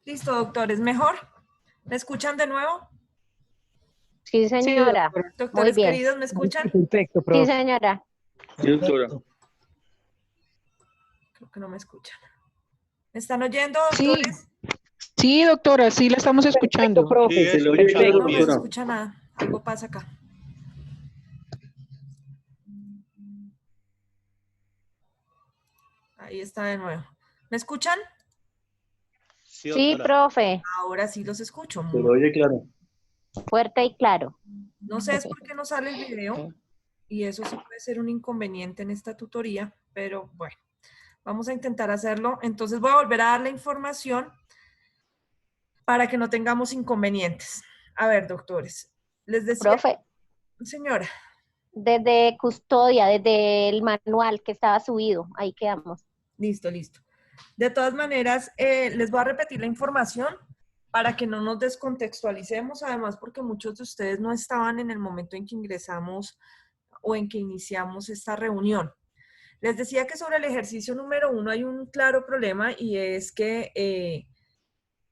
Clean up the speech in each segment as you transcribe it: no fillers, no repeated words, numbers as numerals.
Listo, doctor, ¿es mejor? ¿Me escuchan de nuevo? Sí, Sí, señora. doctora. Muy Doctores bien. queridos, ¿me escuchan? Perfecto, Sí, profe. señora. Sí, doctora. Creo que no me escuchan. ¿Me están oyendo, Sí, doctores? sí, doctora, sí la estamos Perfecto, escuchando. profe, se le oye claro, No, no se doctora. escucha nada. Algo pasa acá. Ahí está de nuevo. ¿Me escuchan? Sí, Sí, doctora. profe. Ahora sí los escucho. Se le oye claro. Fuerte y claro. No sé es por qué no sale el video y eso sí puede ser un inconveniente en esta tutoría, pero bueno, vamos a intentar hacerlo. Entonces voy a volver a dar la información para que no tengamos inconvenientes. A ver, doctores, les decía, Profe, señora, desde custodia, desde el manual que estaba subido, ahí quedamos. listo, listo. De todas maneras, les voy a repetir la información para que no nos descontextualicemos, además porque muchos de ustedes no estaban en el momento en que ingresamos o en que iniciamos esta reunión. Les decía que sobre el ejercicio número 1 hay un claro problema y es que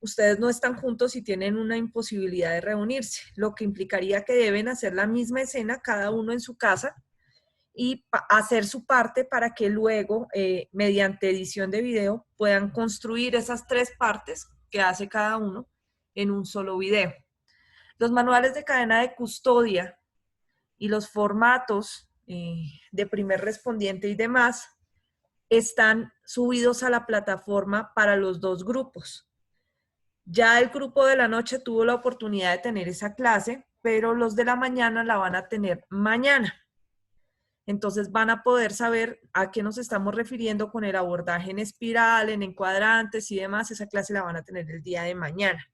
ustedes no están juntos y tienen una imposibilidad de reunirse, lo que implicaría que deben hacer la misma escena cada uno en su casa y hacer su parte para que luego, mediante edición de video, puedan construir esas 3 partes que hace cada uno en un solo video. Los manuales de cadena de custodia y los formatos de primer respondiente y demás están subidos a la plataforma para los 2 grupos. Ya el grupo de la noche tuvo la oportunidad de tener esa clase, pero los de la mañana la van a tener mañana. Entonces van a poder saber a qué nos estamos refiriendo con el abordaje en espiral, en encuadrantes y demás. Esa clase la van a tener el día de mañana.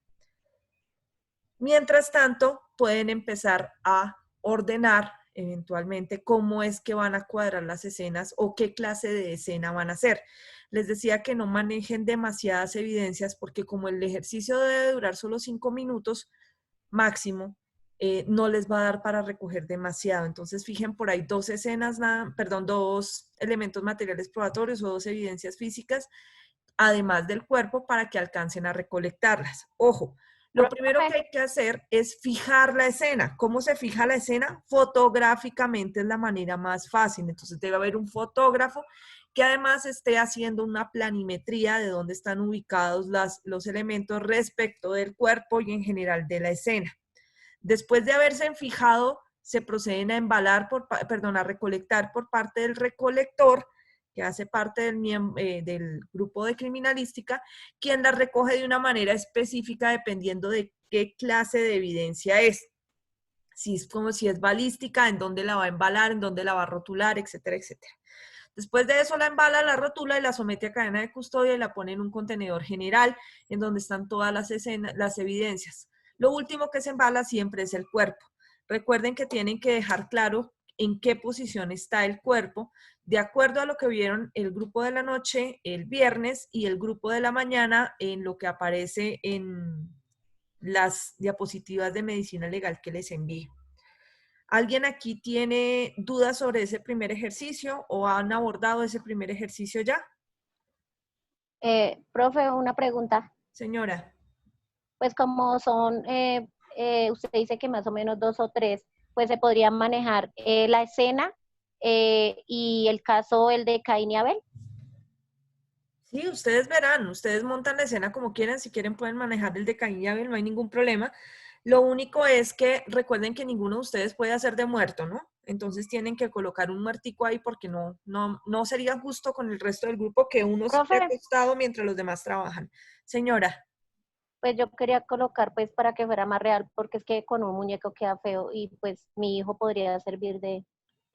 Mientras tanto, pueden empezar a ordenar eventualmente cómo es que van a cuadrar las escenas o qué clase de escena van a hacer. Les decía que no manejen demasiadas evidencias porque como el ejercicio debe durar solo 5 minutos máximo, no les va a dar para recoger demasiado. Entonces, fijen por ahí 2 escenas, perdón, 2 elementos materiales probatorios o 2 evidencias físicas, además del cuerpo, para que alcancen a recolectarlas. Ojo, lo primero que hay que hacer es fijar la escena. ¿Cómo se fija la escena? Fotográficamente es la manera más fácil. Entonces debe haber un fotógrafo que además esté haciendo una planimetría de dónde están ubicados los elementos respecto del cuerpo y en general de la escena. Después de haberse fijado, se proceden a embalar, a recolectar por parte del recolector, que hace parte del grupo de criminalística, quien la recoge de una manera específica dependiendo de qué clase de evidencia es. Si es como si es balística, en dónde la va a embalar, en dónde la va a rotular, etcétera, etcétera. Después de eso la embala, la rotula y la somete a cadena de custodia y la pone en un contenedor general en donde están todas las evidencias. Lo último que se embala siempre es el cuerpo. Recuerden que tienen que dejar claro en qué posición está el cuerpo, de acuerdo a lo que vieron el grupo de la noche el viernes y el grupo de la mañana en lo que aparece en las diapositivas de medicina legal que les envíe. ¿Alguien aquí tiene dudas sobre ese primer ejercicio o han abordado ese primer ejercicio ya? Profe, una pregunta. Señora. Pues como son, usted dice que más o menos 2 o 3, pues se podría manejar la escena y el caso, el de Caín y Abel. Sí, ustedes verán, ustedes montan la escena como quieran, si quieren pueden manejar el de Caín y Abel, no hay ningún problema. Lo único es que recuerden que ninguno de ustedes puede hacer de muerto, ¿no? Entonces tienen que colocar un muertico ahí porque no sería justo con el resto del grupo que uno esté Profe, acostado mientras los demás trabajan. Señora. pues yo quería colocar pues para que fuera más real, porque es que con un muñeco queda feo y pues mi hijo podría servir de...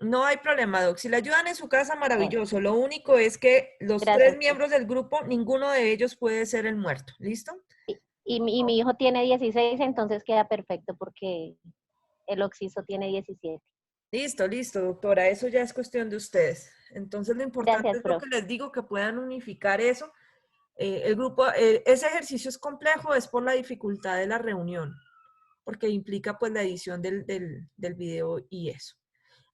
No hay problema, Doc. Si le ayudan en su casa, maravilloso. Lo único es que los 3 Gracias, profe. miembros del grupo, ninguno de ellos puede ser el muerto. ¿Listo? Y mi hijo tiene 16, entonces queda perfecto porque el Oxiso tiene 17. Listo, listo, doctora. Eso ya es cuestión de ustedes. Entonces, lo importante Gracias, es lo profe. que les digo, que puedan unificar eso. El grupo, ese ejercicio es complejo, es por la dificultad de la reunión, porque implica pues la edición del video y eso.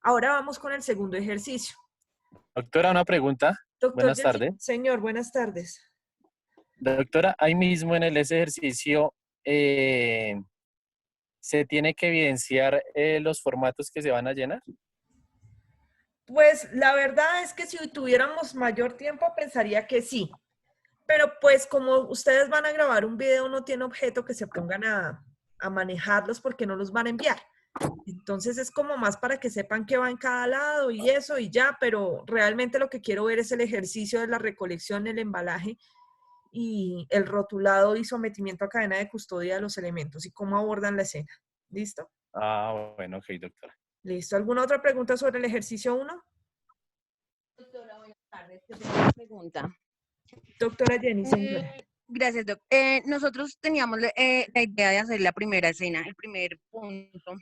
Ahora vamos con el segundo ejercicio. Doctora, una pregunta. Doctor Buenas Jessy, tardes. señor, buenas tardes. Doctora, ahí mismo en ese ejercicio se tiene que evidenciar los formatos que se van a llenar. Pues la verdad es que si tuviéramos mayor tiempo, pensaría que sí. Pero pues como ustedes van a grabar un video, no tiene objeto que se pongan a manejarlos porque no los van a enviar. Entonces es como más para que sepan qué va en cada lado y eso y ya, pero realmente lo que quiero ver es el ejercicio de la recolección, el embalaje y el rotulado y sometimiento a cadena de custodia de los elementos y cómo abordan la escena. ¿Listo? Ah, bueno, ok, doctora. ¿Listo? ¿Alguna otra pregunta sobre el ejercicio 1? Doctora, buenas tardes. Yo tengo una pregunta. Doctora Jenny, señora. Gracias, doc. Nosotros teníamos la idea de hacer la primera escena, el primer punto,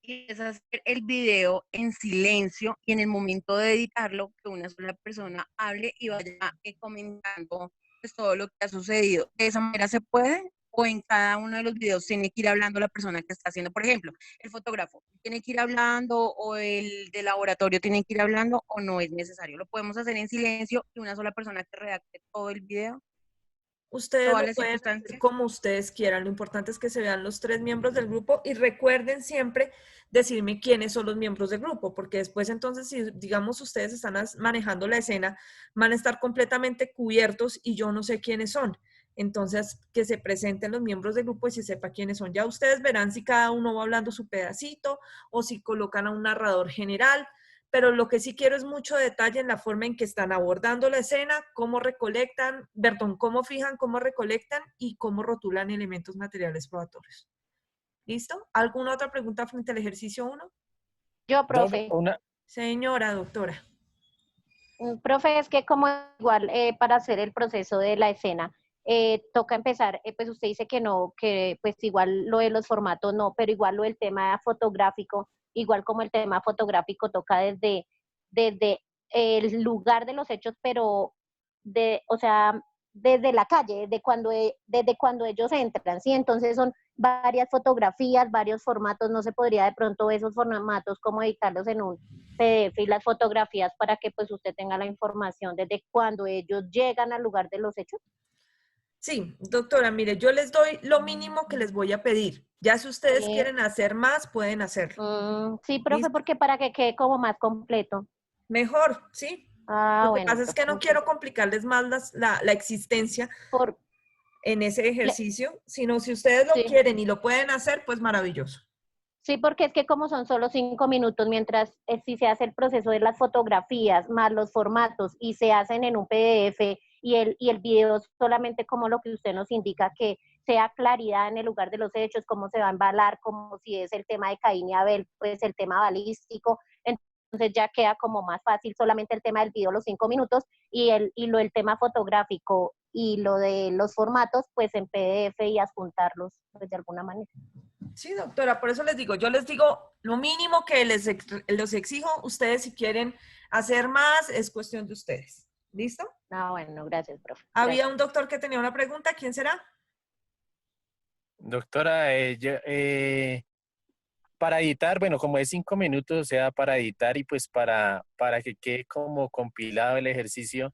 y es hacer el video en silencio y en el momento de editarlo, que una sola persona hable y vaya comentando pues, todo lo que ha sucedido. ¿De esa manera se puede? ¿O en cada uno de los videos tiene que ir hablando la persona que está haciendo? Por ejemplo, el fotógrafo tiene que ir hablando o el de laboratorio tiene que ir hablando o no es necesario. ¿Lo podemos hacer en silencio y una sola persona que redacte todo el video? Ustedes Todas lo las pueden hacer circunstancias. como ustedes quieran. Lo importante es que se vean los 3 miembros del grupo y recuerden siempre decirme quiénes son los miembros del grupo, porque después entonces si digamos ustedes están manejando la escena, van a estar completamente cubiertos y yo no sé quiénes son. Entonces, que se presenten los miembros del grupo y se sepa quiénes son. Ya ustedes verán si cada uno va hablando su pedacito o si colocan a un narrador general, pero lo que sí quiero es mucho detalle en la forma en que están abordando la escena, cómo recolectan, perdón, cómo fijan, cómo recolectan y cómo rotulan elementos materiales probatorios. ¿Listo? ¿Alguna otra pregunta frente al ejercicio 1? Yo, Doc, profe. Señora doctora. Profe, es que como igual para hacer el proceso de la escena, toca empezar, pues usted dice que no, que pues igual lo de los formatos no, pero igual lo del tema fotográfico, igual como el tema fotográfico toca desde el lugar de los hechos, pero o sea, desde la calle, desde cuando ellos entran, ¿sí? Entonces son varias fotografías, varios formatos, no se podría de pronto esos formatos como editarlos en un PDF y las fotografías para que pues usted tenga la información desde cuando ellos llegan al lugar de los hechos. Sí, doctora, mire, yo les doy lo mínimo que les voy a pedir. Ya si ustedes Sí. quieren hacer más, pueden hacerlo. Sí, profe, ¿Listo? porque para que quede como más completo. Mejor, ¿sí? Ah, Lo que bueno, pasa es que profe. no quiero complicarles más la existencia Por, en ese le- ejercicio, sino si ustedes lo sí. quieren y lo pueden hacer, pues maravilloso. Sí, porque es que como son solo 5 minutos, mientras si se hace el proceso de las fotografías más los formatos y se hacen en un PDF y el video solamente como lo que usted nos indica, que sea claridad en el lugar de los hechos, cómo se va a embalar, como si es el tema de Caín y Abel, pues el tema balístico, entonces ya queda como más fácil solamente el tema del video, los 5 minutos, el tema fotográfico y lo de los formatos, pues en PDF y adjuntarlos pues, de alguna manera. Sí, doctora, por eso les digo, yo les digo lo mínimo que los exijo, ustedes si quieren hacer más, es cuestión de ustedes. ¿Listo? Ah, bueno, gracias, profe. Había Gracias. un doctor que tenía una pregunta, ¿quién será? Doctora, para editar, bueno, como es 5 minutos, o sea, para editar y pues para que quede como compilado el ejercicio,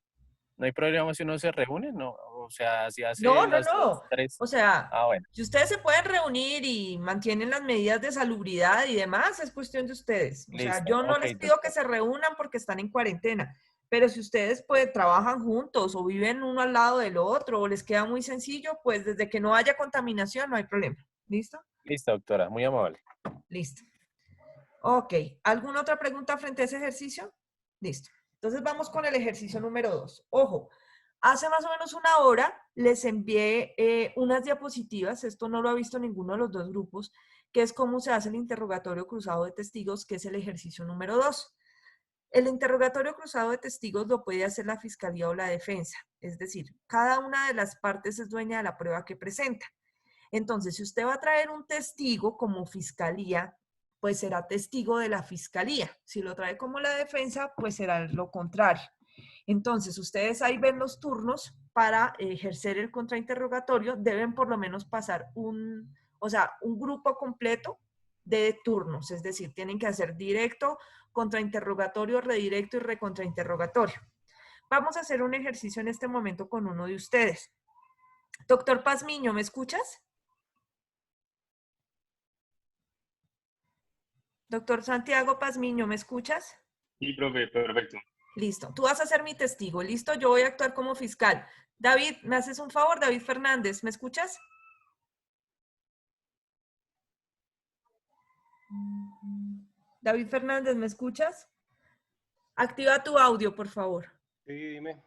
¿no hay problema si uno se reúne? No, o sea, si hace No, no, las no. 3. O sea, Ah, bueno, si ustedes se pueden reunir y mantienen las medidas de salubridad y demás, es cuestión de ustedes. O sea, listo. yo no Ok, les pido que doctor. se reúnan porque están en cuarentena, pero si ustedes pues trabajan juntos o viven uno al lado del otro o les queda muy sencillo, pues desde que no haya contaminación no hay problema. ¿Listo? Listo, doctora, muy amable. Listo. Ok. ¿Alguna otra pregunta frente a ese ejercicio? Listo. Entonces vamos con el ejercicio número 2. Ojo, hace más o menos una hora les envié unas diapositivas, esto no lo ha visto ninguno de los dos grupos, que es cómo se hace el interrogatorio cruzado de testigos, que es el ejercicio número 2. El interrogatorio cruzado de testigos lo puede hacer la fiscalía o la defensa, es decir, cada una de las partes es dueña de la prueba que presenta. Entonces, si usted va a traer un testigo como fiscalía, pues será testigo de la fiscalía. Si lo trae como la defensa, pues será lo contrario. Entonces, ustedes ahí ven los turnos para ejercer el contrainterrogatorio, deben por lo menos pasar un grupo completo de turnos, es decir, tienen que hacer directo, contrainterrogatorio, redirecto y recontrainterrogatorio. Vamos a hacer un ejercicio en este momento con uno de ustedes. Doctor Pazmiño, ¿me escuchas? Doctor Santiago Pazmiño, ¿me escuchas? Sí, profe, perfecto. Listo. Tú vas a ser mi testigo. Listo. Yo voy a actuar como fiscal. David, ¿me haces un favor? David Fernández, ¿me escuchas? David Fernández, ¿me escuchas? Activa tu audio, por favor. Sí, dime.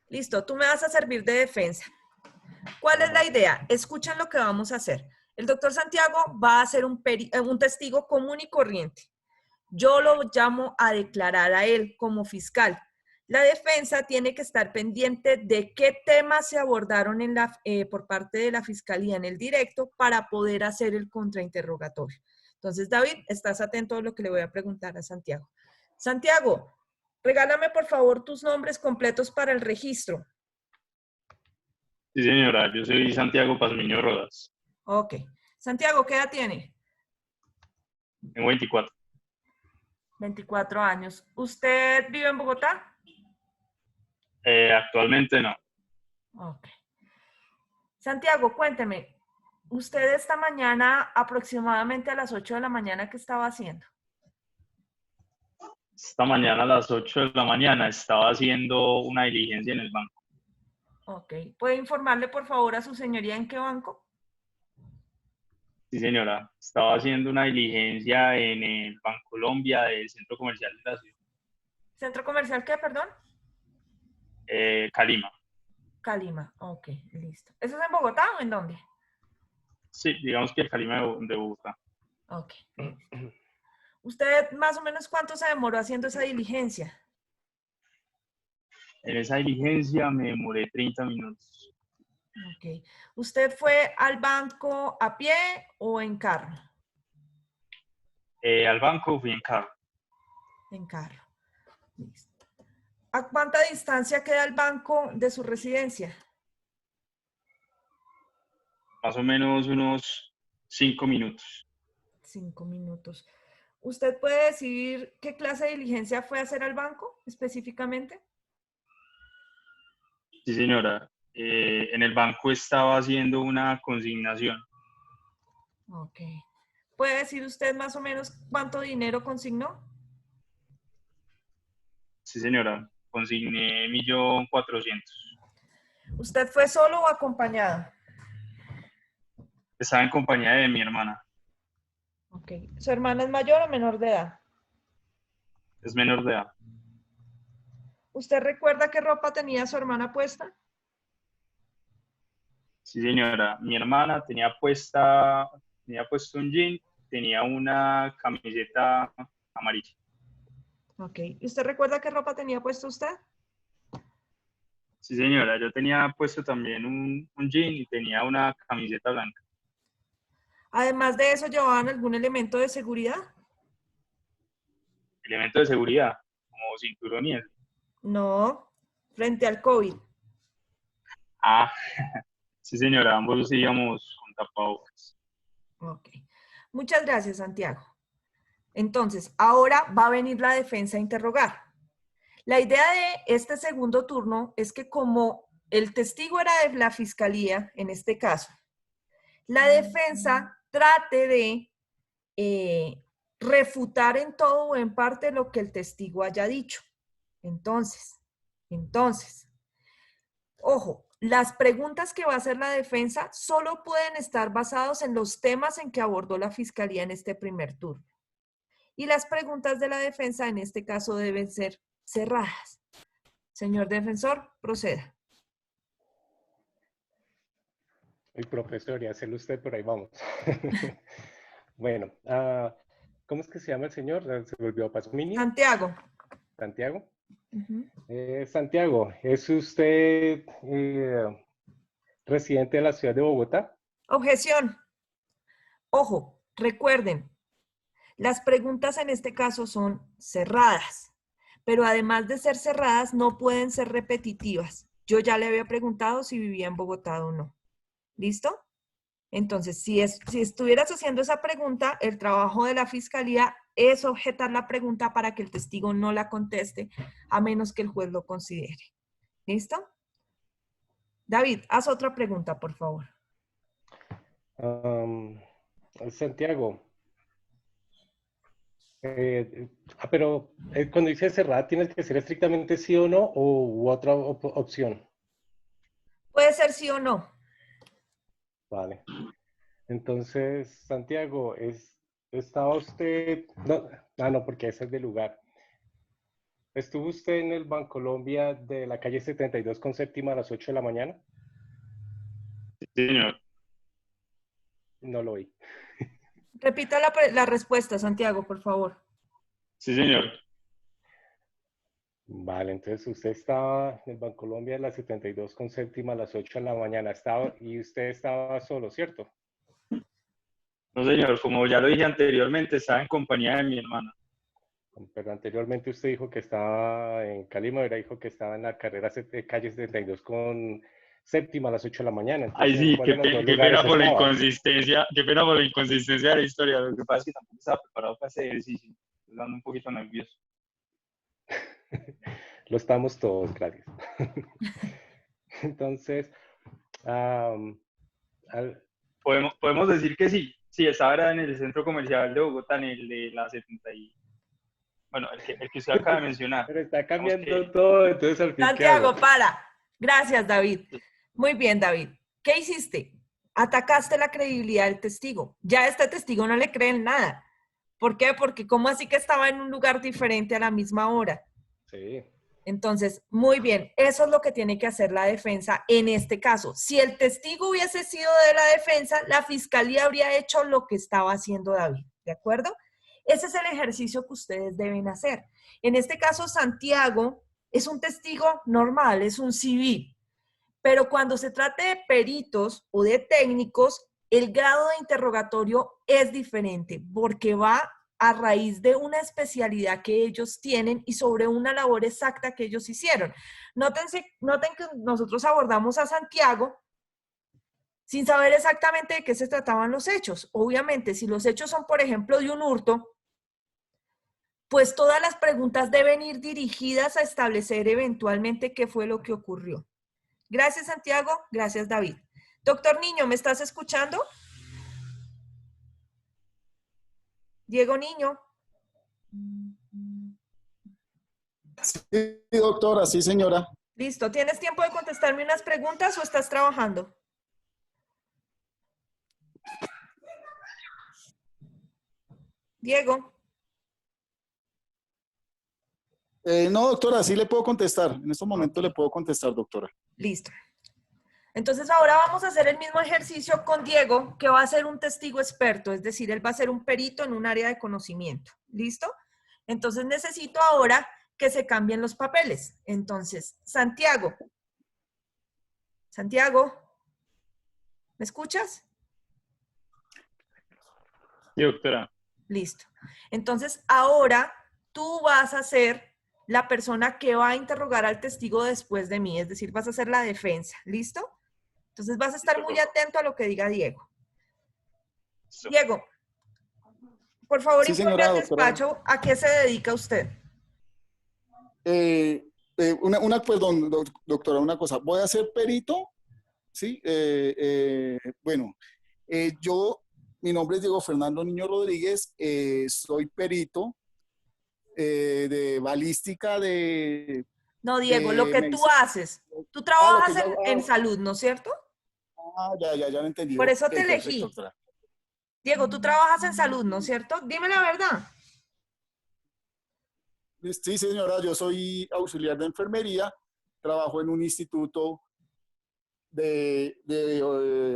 Listo. Tú me vas a servir de defensa. ¿Cuál es la idea? Escuchen lo que vamos a hacer. El doctor Santiago va a ser un testigo común y corriente. Yo lo llamo a declarar a él como fiscal. La defensa tiene que estar pendiente de qué temas se abordaron por parte de la fiscalía en el directo para poder hacer el contrainterrogatorio. Entonces, David, estás atento a lo que le voy a preguntar a Santiago. Santiago, regálame por favor tus nombres completos para el registro. Sí, señora, yo soy Santiago Pazmiño Rodas. Ok. Santiago, ¿qué edad tiene? Tengo 24. 24 años. ¿Usted vive en Bogotá? Actualmente no. Ok. Santiago, cuénteme, ¿usted esta mañana aproximadamente a las 8 de la mañana qué estaba haciendo? Esta mañana a las 8 de la mañana estaba haciendo una diligencia en el banco. Ok. ¿Puede informarle por favor a su señoría en qué banco? Sí, señora. Estaba haciendo una diligencia en el Bancolombia del Centro Comercial de la ciudad. ¿Centro comercial qué, perdón? Calima. Calima. Ok, listo. ¿Eso es en Bogotá o en dónde? Sí, digamos que el Calima de Bogotá. Ok. ¿Usted más o menos cuánto se demoró haciendo esa diligencia? En esa diligencia me demoré 30 minutos. Ok. ¿Usted fue al banco a pie o en carro? Al banco fui en carro. En carro. Listo. ¿A cuánta distancia queda el banco de su residencia? Más o menos unos 5 minutos. 5 minutos. ¿Usted puede decir qué clase de diligencia fue a hacer al banco específicamente? Sí, señora. En el banco estaba haciendo una consignación. Ok. ¿Puede decir usted más o menos cuánto dinero consignó? Sí, señora. Consigné 1.400.000. ¿Usted fue solo o acompañado? Estaba en compañía de mi hermana. Ok. ¿Su hermana es mayor o menor de edad? Es menor de edad. ¿Usted recuerda qué ropa tenía su hermana puesta? Sí, señora. Mi hermana tenía puesto un jean, tenía una camiseta amarilla. Ok. ¿Y usted recuerda qué ropa tenía puesta usted? Sí, señora. Yo tenía puesto también un jean y tenía una camiseta blanca. Además de eso, ¿llevaban algún elemento de seguridad? Elemento de seguridad, como cinturón y eso. No. Frente al COVID. Ah, sí, señora. Ambos íbamos con tapabocas. Ok. Muchas gracias, Santiago. Entonces, ahora va a venir la defensa a interrogar. La idea de este segundo turno es que como el testigo era de la fiscalía, en este caso, la defensa trate de refutar en todo o en parte lo que el testigo haya dicho. Entonces, ojo, las preguntas que va a hacer la defensa solo pueden estar basados en los temas en que abordó la fiscalía en este primer turno. Y las preguntas de la defensa en este caso deben ser cerradas. Señor defensor, proceda. El profesor, y hacerlo usted por ahí, vamos. Bueno, ¿cómo es que se llama el señor? ¿Se volvió Pazmiño? Santiago. ¿Santiago? Uh-huh. Santiago, ¿es usted residente de la ciudad de Bogotá? Objeción. Ojo, recuerden, las preguntas en este caso son cerradas, pero además de ser cerradas, no pueden ser repetitivas. Yo ya le había preguntado si vivía en Bogotá o no. ¿Listo? Entonces, si estuvieras haciendo esa pregunta, el trabajo de la fiscalía es objetar la pregunta para que el testigo no la conteste, a menos que el juez lo considere. ¿Listo? David, haz otra pregunta, por favor. Santiago, pero cuando dice cerrada, ¿tienes que ser estrictamente sí o no u otra opción? Puede ser sí o no. Vale. Entonces, Santiago, ¿estaba usted? No, porque ese es del lugar. ¿Estuvo usted en el Bancolombia de la calle 72 con séptima a las 8 de la mañana? Sí, señor. No lo oí. Repita la respuesta, Santiago, por favor. Sí, señor. Vale, entonces usted estaba en el Bancolombia de la 72 con séptima a las 8 de la mañana. Y usted estaba solo, ¿cierto? No, señor, como ya lo dije anteriormente, estaba en compañía de mi hermana. Pero anteriormente usted dijo que estaba en Calima, ahora dijo que estaba en la carrera calle 72 con séptima a las 8 de la mañana. Entonces, Ay, sí, ¿cuál de los dos qué lugares pena por la estaba? inconsistencia, qué pena por la inconsistencia de la historia. Lo que pasa es que tampoco estaba preparado para ese ejercicio. Estoy dando un poquito nervioso. Lo estamos todos, gracias. Entonces, Podemos decir que sí. Sí, estaba era en el centro comercial de Bogotá, en el de la 70 y... Bueno, el que usted acaba de mencionar. pero está cambiando todo, entonces al fin, ¿qué Santiago, hago? para. Gracias, David. Muy bien, David. ¿Qué hiciste? Atacaste la credibilidad del testigo. Ya a este testigo no le creen nada. ¿Por qué? Porque ¿cómo así que estaba en un lugar diferente a la misma hora? Sí. Entonces, muy bien, eso es lo que tiene que hacer la defensa en este caso. Si el testigo hubiese sido de la defensa, la fiscalía habría hecho lo que estaba haciendo David, ¿de acuerdo? Ese es el ejercicio que ustedes deben hacer. En este caso, Santiago es un testigo normal, es un civil, pero cuando se trate de peritos o de técnicos, el grado de interrogatorio es diferente porque va a raíz de una especialidad que ellos tienen y sobre una labor exacta que ellos hicieron. Noten que nosotros abordamos a Santiago sin saber exactamente de qué se trataban los hechos. Obviamente, si los hechos son, por ejemplo, de un hurto, pues todas las preguntas deben ir dirigidas a establecer eventualmente qué fue lo que ocurrió. Gracias, Santiago. Gracias, David. Doctor Niño, ¿me estás escuchando? Diego Niño. Sí, doctora, sí, señora. Listo. ¿Tienes tiempo de contestarme unas preguntas o estás trabajando? Diego. No, doctora, sí le puedo contestar. En estos momentos le puedo contestar, doctora. Listo. Entonces ahora vamos a hacer el mismo ejercicio con Diego, que va a ser un testigo experto, es decir, él va a ser un perito en un área de conocimiento. ¿Listo? Entonces necesito ahora que se cambien los papeles. Entonces, Santiago. Santiago, ¿me escuchas? Sí, doctora. Listo. Entonces, ahora tú vas a ser la persona que va a interrogar al testigo después de mí, es decir, vas a ser la defensa. ¿Listo? Entonces vas a estar muy atento a lo que diga Diego. Diego, por favor, Sí, informe señora, al doctora. despacho a qué se dedica usted. Perdón, doctora, una cosa. Voy a ser perito, ¿sí? Bueno, mi nombre es Diego Fernando Niño Rodríguez, soy perito de balística de... No, Diego, lo que tú haces. Tú lo trabajas que yo hago. en salud, ¿no es cierto? Ya lo entendí. Por eso Ok, te perfecto, elegí. doctora. Diego, tú trabajas en salud, ¿no es cierto? Dime la verdad. Sí, señora, yo soy auxiliar de enfermería, trabajo en un instituto de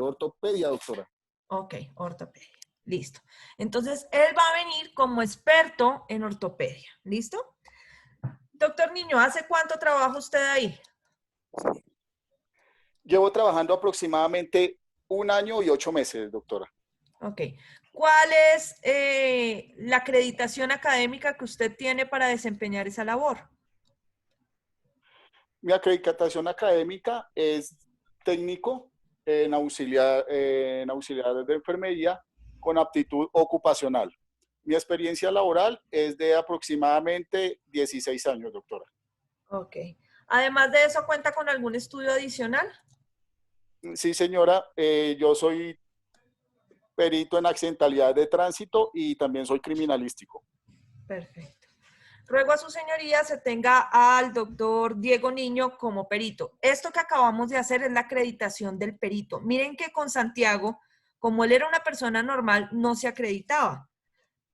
ortopedia, doctora. Ok, ortopedia. Listo. Entonces, él va a venir como experto en ortopedia. ¿Listo? Doctor Niño, ¿hace cuánto trabaja usted ahí? Llevo trabajando aproximadamente 1 año y 8 meses, doctora. Ok. ¿Cuál es la acreditación académica que usted tiene para desempeñar esa labor? Mi acreditación académica es técnico en auxiliar de enfermería con aptitud ocupacional. Mi experiencia laboral es de aproximadamente 16 años, doctora. Ok. Además de eso, ¿cuenta con algún estudio adicional? Sí, señora, yo soy perito en accidentalidad de tránsito y también soy criminalístico. Perfecto. Ruego a su señoría se tenga al doctor Diego Niño como perito. Esto que acabamos de hacer es la acreditación del perito. Miren que con Santiago, como él era una persona normal, no se acreditaba.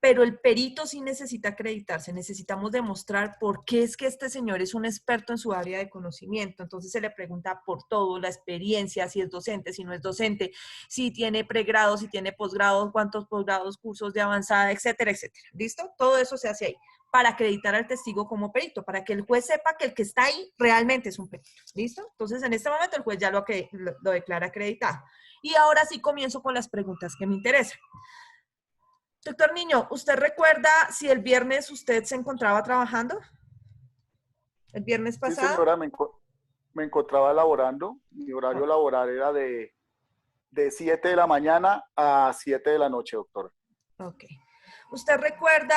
Pero el perito sí necesita acreditarse, necesitamos demostrar por qué es que este señor es un experto en su área de conocimiento. Entonces se le pregunta por todo, la experiencia, si es docente, si no es docente, si tiene pregrado, si tiene posgrado, cuántos posgrados, cursos de avanzada, etcétera, etcétera. ¿Listo? Todo eso se hace ahí para acreditar al testigo como perito, para que el juez sepa que el que está ahí realmente es un perito. ¿Listo? Entonces en este momento el juez ya lo declara acreditado. Y ahora sí comienzo con las preguntas que me interesan. Doctor Niño, ¿usted recuerda si el viernes usted se encontraba trabajando? ¿El viernes Sí, pasado? señora, me encontraba laborando. Mi horario laboral era de 7 de la mañana a 7 de la noche, doctora. Ok. ¿Usted recuerda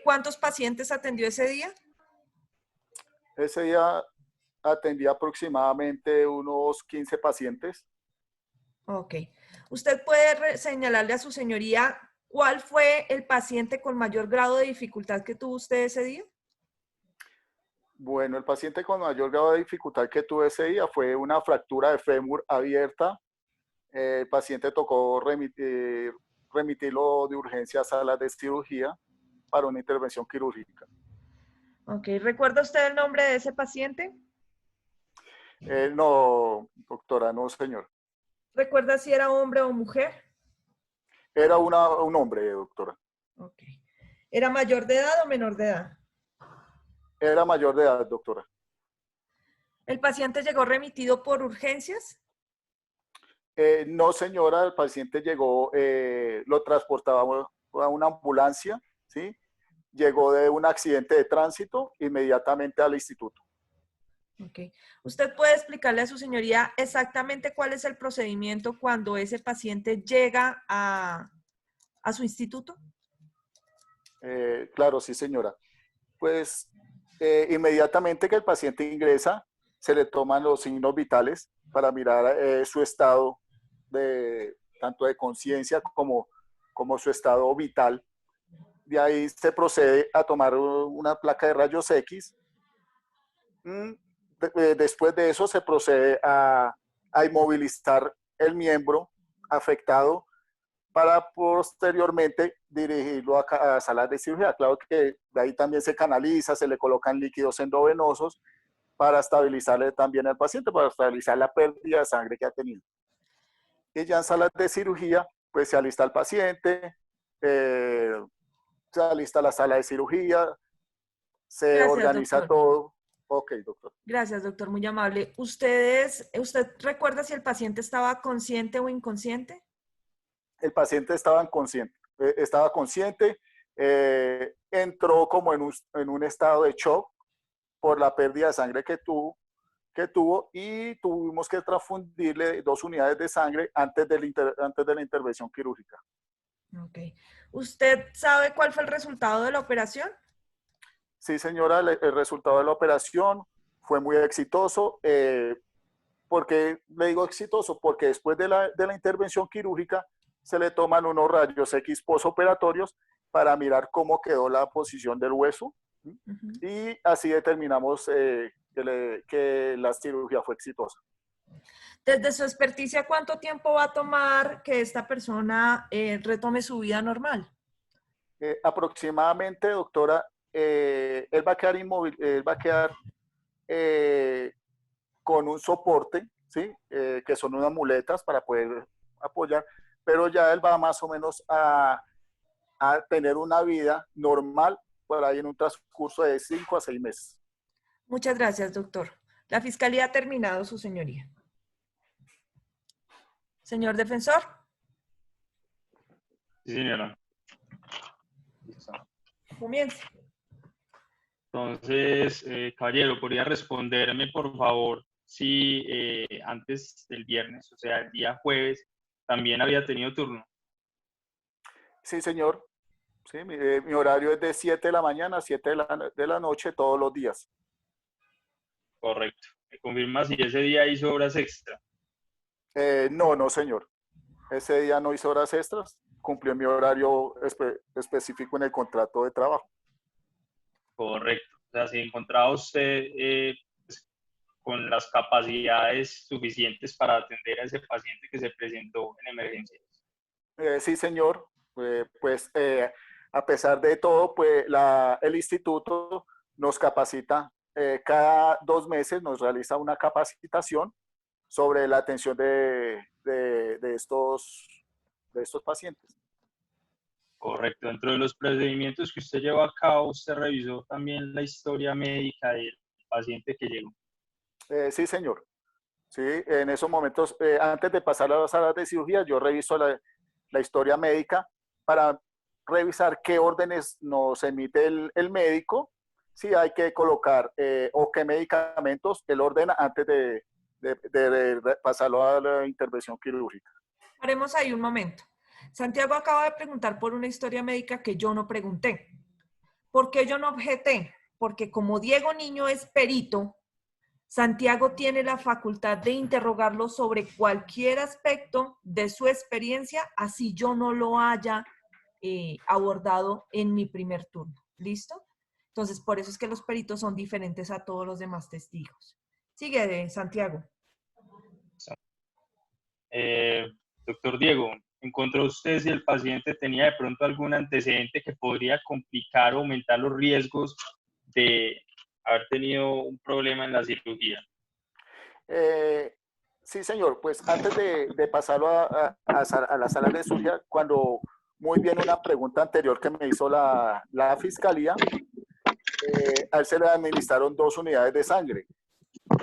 cuántos pacientes atendió ese día? Ese día atendí aproximadamente unos 15 pacientes. Ok. ¿Usted puede señalarle a su señoría cuál fue el paciente con mayor grado de dificultad que tuvo usted ese día? Bueno, el paciente con mayor grado de dificultad que tuve ese día fue una fractura de fémur abierta. El paciente tocó remitirlo de urgencia a salas de cirugía para una intervención quirúrgica. Ok. ¿Recuerda usted el nombre de ese paciente? No, doctora, no, señor. ¿Recuerda si era hombre o mujer? Era un hombre, doctora. Ok. ¿Era mayor de edad o menor de edad? Era mayor de edad, doctora. ¿El paciente llegó remitido por urgencias? No, señora, el paciente llegó, lo transportaba a una ambulancia, ¿sí? Llegó de un accidente de tránsito inmediatamente al instituto. Ok. ¿Usted puede explicarle a su señoría exactamente cuál es el procedimiento cuando ese paciente llega a su instituto? Claro, sí, señora. Pues inmediatamente que el paciente ingresa, se le toman los signos vitales para mirar su estado tanto de conciencia como su estado vital. De ahí se procede a tomar una placa de rayos X. Después de eso se procede a inmovilizar el miembro afectado para posteriormente dirigirlo a salas de cirugía. Claro que de ahí también se canaliza, se le colocan líquidos endovenosos para estabilizarle también al paciente, para estabilizar la pérdida de sangre que ha tenido. Y ya en salas de cirugía, pues se alista el paciente, se alista la sala de cirugía, se Gracias, organiza doctor. todo. Ok, doctor. Gracias, doctor, muy amable. ¿Usted recuerda si el paciente estaba consciente o inconsciente? El paciente estaba consciente, entró como en un estado de shock por la pérdida de sangre que tuvo y tuvimos que transfundirle 2 unidades de sangre antes de la intervención quirúrgica. Ok. ¿Usted sabe cuál fue el resultado de la operación? Sí, señora, el resultado de la operación fue muy exitoso. ¿Por qué le digo exitoso? Porque después de la intervención quirúrgica se le toman unos rayos X posoperatorios para mirar cómo quedó la posición del hueso. Y así determinamos que la cirugía fue exitosa. Desde su experticia, ¿cuánto tiempo va a tomar que esta persona retome su vida normal? Aproximadamente, doctora, él va a quedar inmóvil, él va a quedar con un soporte, ¿sí? Que son unas muletas para poder apoyar, pero ya él va más o menos a tener una vida normal por ahí en un transcurso de 5 a 6 meses. Muchas gracias, doctor. La fiscalía ha terminado, su señoría. Señor defensor. Sí, señora. Comience. Entonces, caballero, ¿podría responderme, por favor, si antes del viernes, o sea, el día jueves, también había tenido turno? Sí, señor. Sí, mi horario es de 7 de la mañana a 7 de la noche todos los días. Correcto. ¿Me confirma si ese día hizo horas extra? No, no, señor. Ese día no hice horas extras, cumplió mi horario específico en el contrato de trabajo. Correcto. O sea, si encontraba usted pues, con las capacidades suficientes para atender a ese paciente que se presentó en emergencias. Sí, señor. A pesar de todo, pues el instituto nos capacita cada 2 meses, nos realiza una capacitación sobre la atención de estos pacientes. Correcto. Dentro de los procedimientos que usted llevó a cabo, usted revisó también la historia médica del paciente que llegó. Sí, señor. Sí, en esos momentos, antes de pasar a las salas de cirugía, yo reviso la historia médica para revisar qué órdenes nos emite el médico, si hay que colocar o qué medicamentos él ordena antes de pasarlo a la intervención quirúrgica. Paremos ahí un momento. Santiago acaba de preguntar por una historia médica que yo no pregunté. ¿Por qué yo no objeté? Porque como Diego Niño es perito, Santiago tiene la facultad de interrogarlo sobre cualquier aspecto de su experiencia, así yo no lo haya abordado en mi primer turno. ¿Listo? Entonces, por eso es que los peritos son diferentes a todos los demás testigos. Sigue, Santiago. Doctor Diego, ¿encontró usted si el paciente tenía de pronto algún antecedente que podría complicar o aumentar los riesgos de haber tenido un problema en la cirugía? Sí, señor. Pues antes de pasarlo a la sala de cirugía, cuando muy bien una pregunta anterior que me hizo la fiscalía, a él se le administraron 2 unidades de sangre.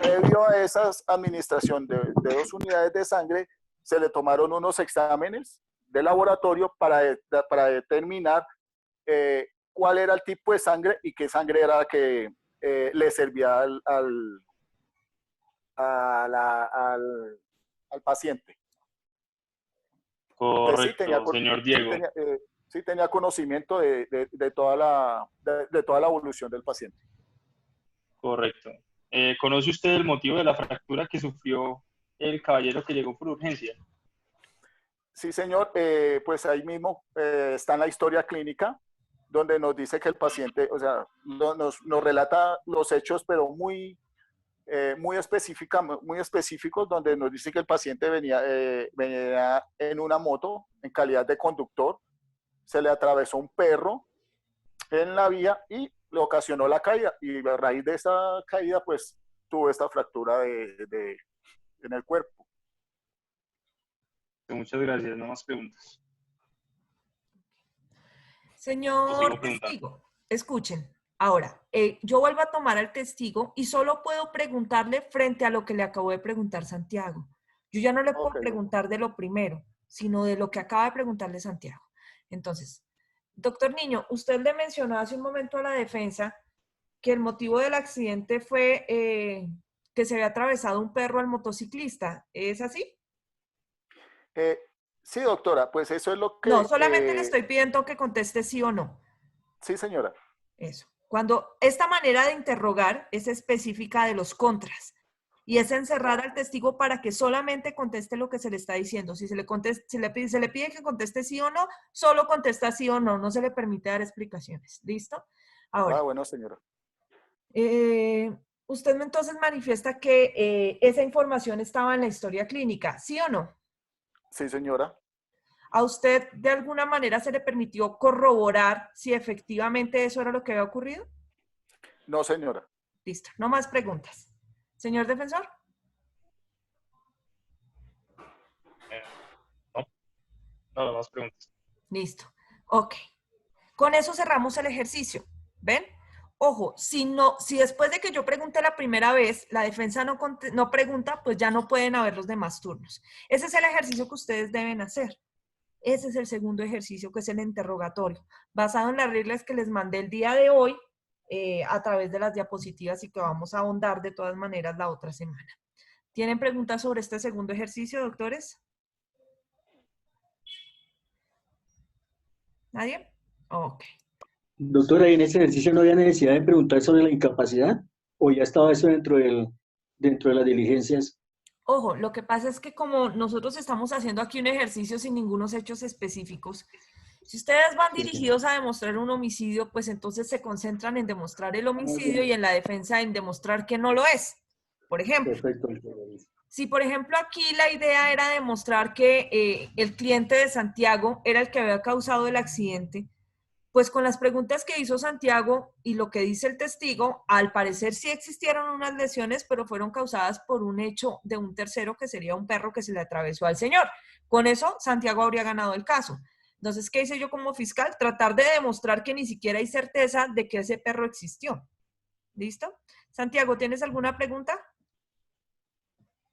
Previo a esa administración de 2 unidades de sangre, se le tomaron unos exámenes de laboratorio para determinar cuál era el tipo de sangre y qué sangre era la que le servía al paciente. Correcto, sí señor Diego. Sí tenía conocimiento de toda la evolución del paciente. Correcto. ¿Conoce usted el motivo de la fractura que sufrió el caballero que llegó por urgencia? Sí, señor. Pues ahí mismo está en la historia clínica, donde nos dice que el paciente, o sea, nos relata los hechos, pero muy específicos, donde nos dice que el paciente venía en una moto en calidad de conductor, se le atravesó un perro en la vía y le ocasionó la caída, y a raíz de esa caída pues tuvo esta fractura en el cuerpo. Muchas gracias, no más preguntas. Señor testigo, escuchen. Ahora, yo vuelvo a tomar al testigo y solo puedo preguntarle frente a lo que le acabo de preguntar Santiago. Yo ya no le puedo preguntar de lo primero, sino de lo que acaba de preguntarle Santiago. Entonces, doctor Niño, usted le mencionó hace un momento a la defensa que el motivo del accidente fue que se había atravesado un perro al motociclista. ¿Es así? Sí, doctora, pues eso es lo que... No, solamente le estoy pidiendo que conteste sí o no. Sí, señora. Eso. Cuando esta manera de interrogar es específica de los contras y es encerrar al testigo para que solamente conteste lo que se le está diciendo. Si se le pide que conteste sí o no, solo contesta sí o no, no se le permite dar explicaciones. ¿Listo? Ahora. Bueno, señora. Usted entonces manifiesta que esa información estaba en la historia clínica, ¿sí o no? Sí, señora. ¿A usted de alguna manera se le permitió corroborar si efectivamente eso era lo que había ocurrido? No, señora. Listo, no más preguntas. Señor defensor. No más preguntas. Listo. Ok. Con eso cerramos el ejercicio. ¿Ven? Ojo, si después de que yo pregunte la primera vez, la defensa no pregunta, pues ya no pueden haber los demás turnos. Ese es el ejercicio que ustedes deben hacer. Ese es el segundo ejercicio, que es el interrogatorio, basado en las reglas que les mandé el día de hoy a través de las diapositivas y que vamos a ahondar de todas maneras la otra semana. ¿Tienen preguntas sobre este segundo ejercicio, doctores? ¿Nadie? Ok. Doctora, ¿y en ese ejercicio no había necesidad de preguntar sobre la incapacidad? ¿O ya estaba eso dentro de las diligencias? Ojo, lo que pasa es que como nosotros estamos haciendo aquí un ejercicio sin ningunos hechos específicos, si ustedes van dirigidos a demostrar un homicidio, pues entonces se concentran en demostrar el homicidio y en la defensa en demostrar que no lo es. Por ejemplo, Perfecto. si por ejemplo aquí la idea era demostrar que el cliente de Santiago era el que había causado el accidente, pues con las preguntas que hizo Santiago y lo que dice el testigo, al parecer sí existieron unas lesiones, pero fueron causadas por un hecho de un tercero que sería un perro que se le atravesó al señor. Con eso, Santiago habría ganado el caso. Entonces, ¿qué hice yo como fiscal? Tratar de demostrar que ni siquiera hay certeza de que ese perro existió. ¿Listo? Santiago, ¿tienes alguna pregunta?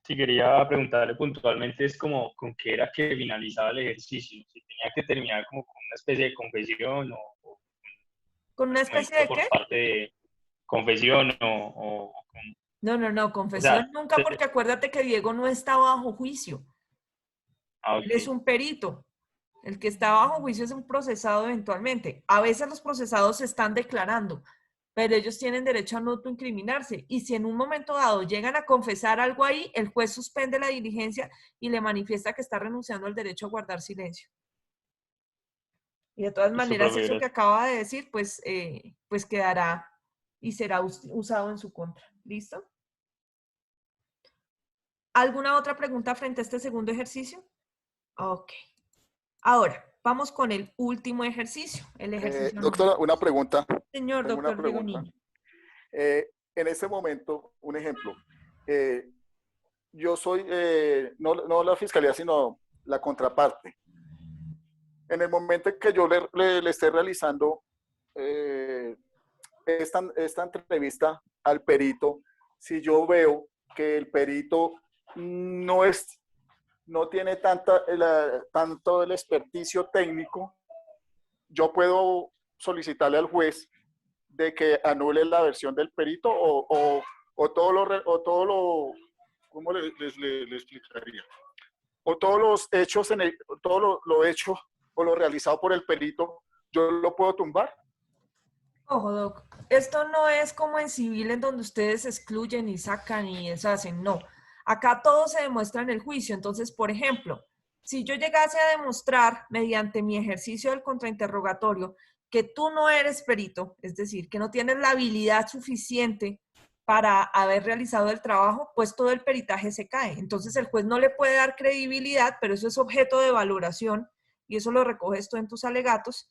Sí, quería preguntarle puntualmente, es como con qué era que finalizaba el ejercicio, si tenía que terminar como con una especie de confesión o ¿Con una especie de por qué? parte de confesión No, o sea, confesión nunca, porque acuérdate que Diego no está bajo juicio. Él es ok. un perito. El que está bajo juicio es un procesado eventualmente. A veces los procesados se están declarando, pero ellos tienen derecho a no autoincriminarse. Y si en un momento dado llegan a confesar algo ahí, el juez suspende la diligencia y le manifiesta que está renunciando al derecho a guardar silencio. Y de todas Listo, maneras, profe, eso que gracias. acaba de decir, pues quedará y será usado en su contra. ¿Listo? ¿Alguna otra pregunta frente a este segundo ejercicio? Ok. Ahora, vamos con el último ejercicio, el ejercicio número. Doctora, una pregunta. Señor Tengo una doctor Diego pregunta. Niño. En ese momento, un ejemplo. Yo soy, no la fiscalía, sino la contraparte. En el momento en que yo le esté realizando esta entrevista al perito, si yo veo que el perito no tiene tanto el experticio técnico, yo puedo solicitarle al juez de que anule la versión del perito o todo lo ¿cómo le explicaría? O todos los hechos, todo lo hecho o lo realizado por el perito, yo lo puedo tumbar. Ojo, doc, esto no es como en civil en donde ustedes excluyen y sacan y deshacen, no. Acá todo se demuestra en el juicio. Entonces, por ejemplo, si yo llegase a demostrar mediante mi ejercicio del contrainterrogatorio que tú no eres perito, es decir, que no tienes la habilidad suficiente para haber realizado el trabajo, pues todo el peritaje se cae. Entonces el juez no le puede dar credibilidad, pero eso es objeto de valoración y eso lo recoges tú en tus alegatos.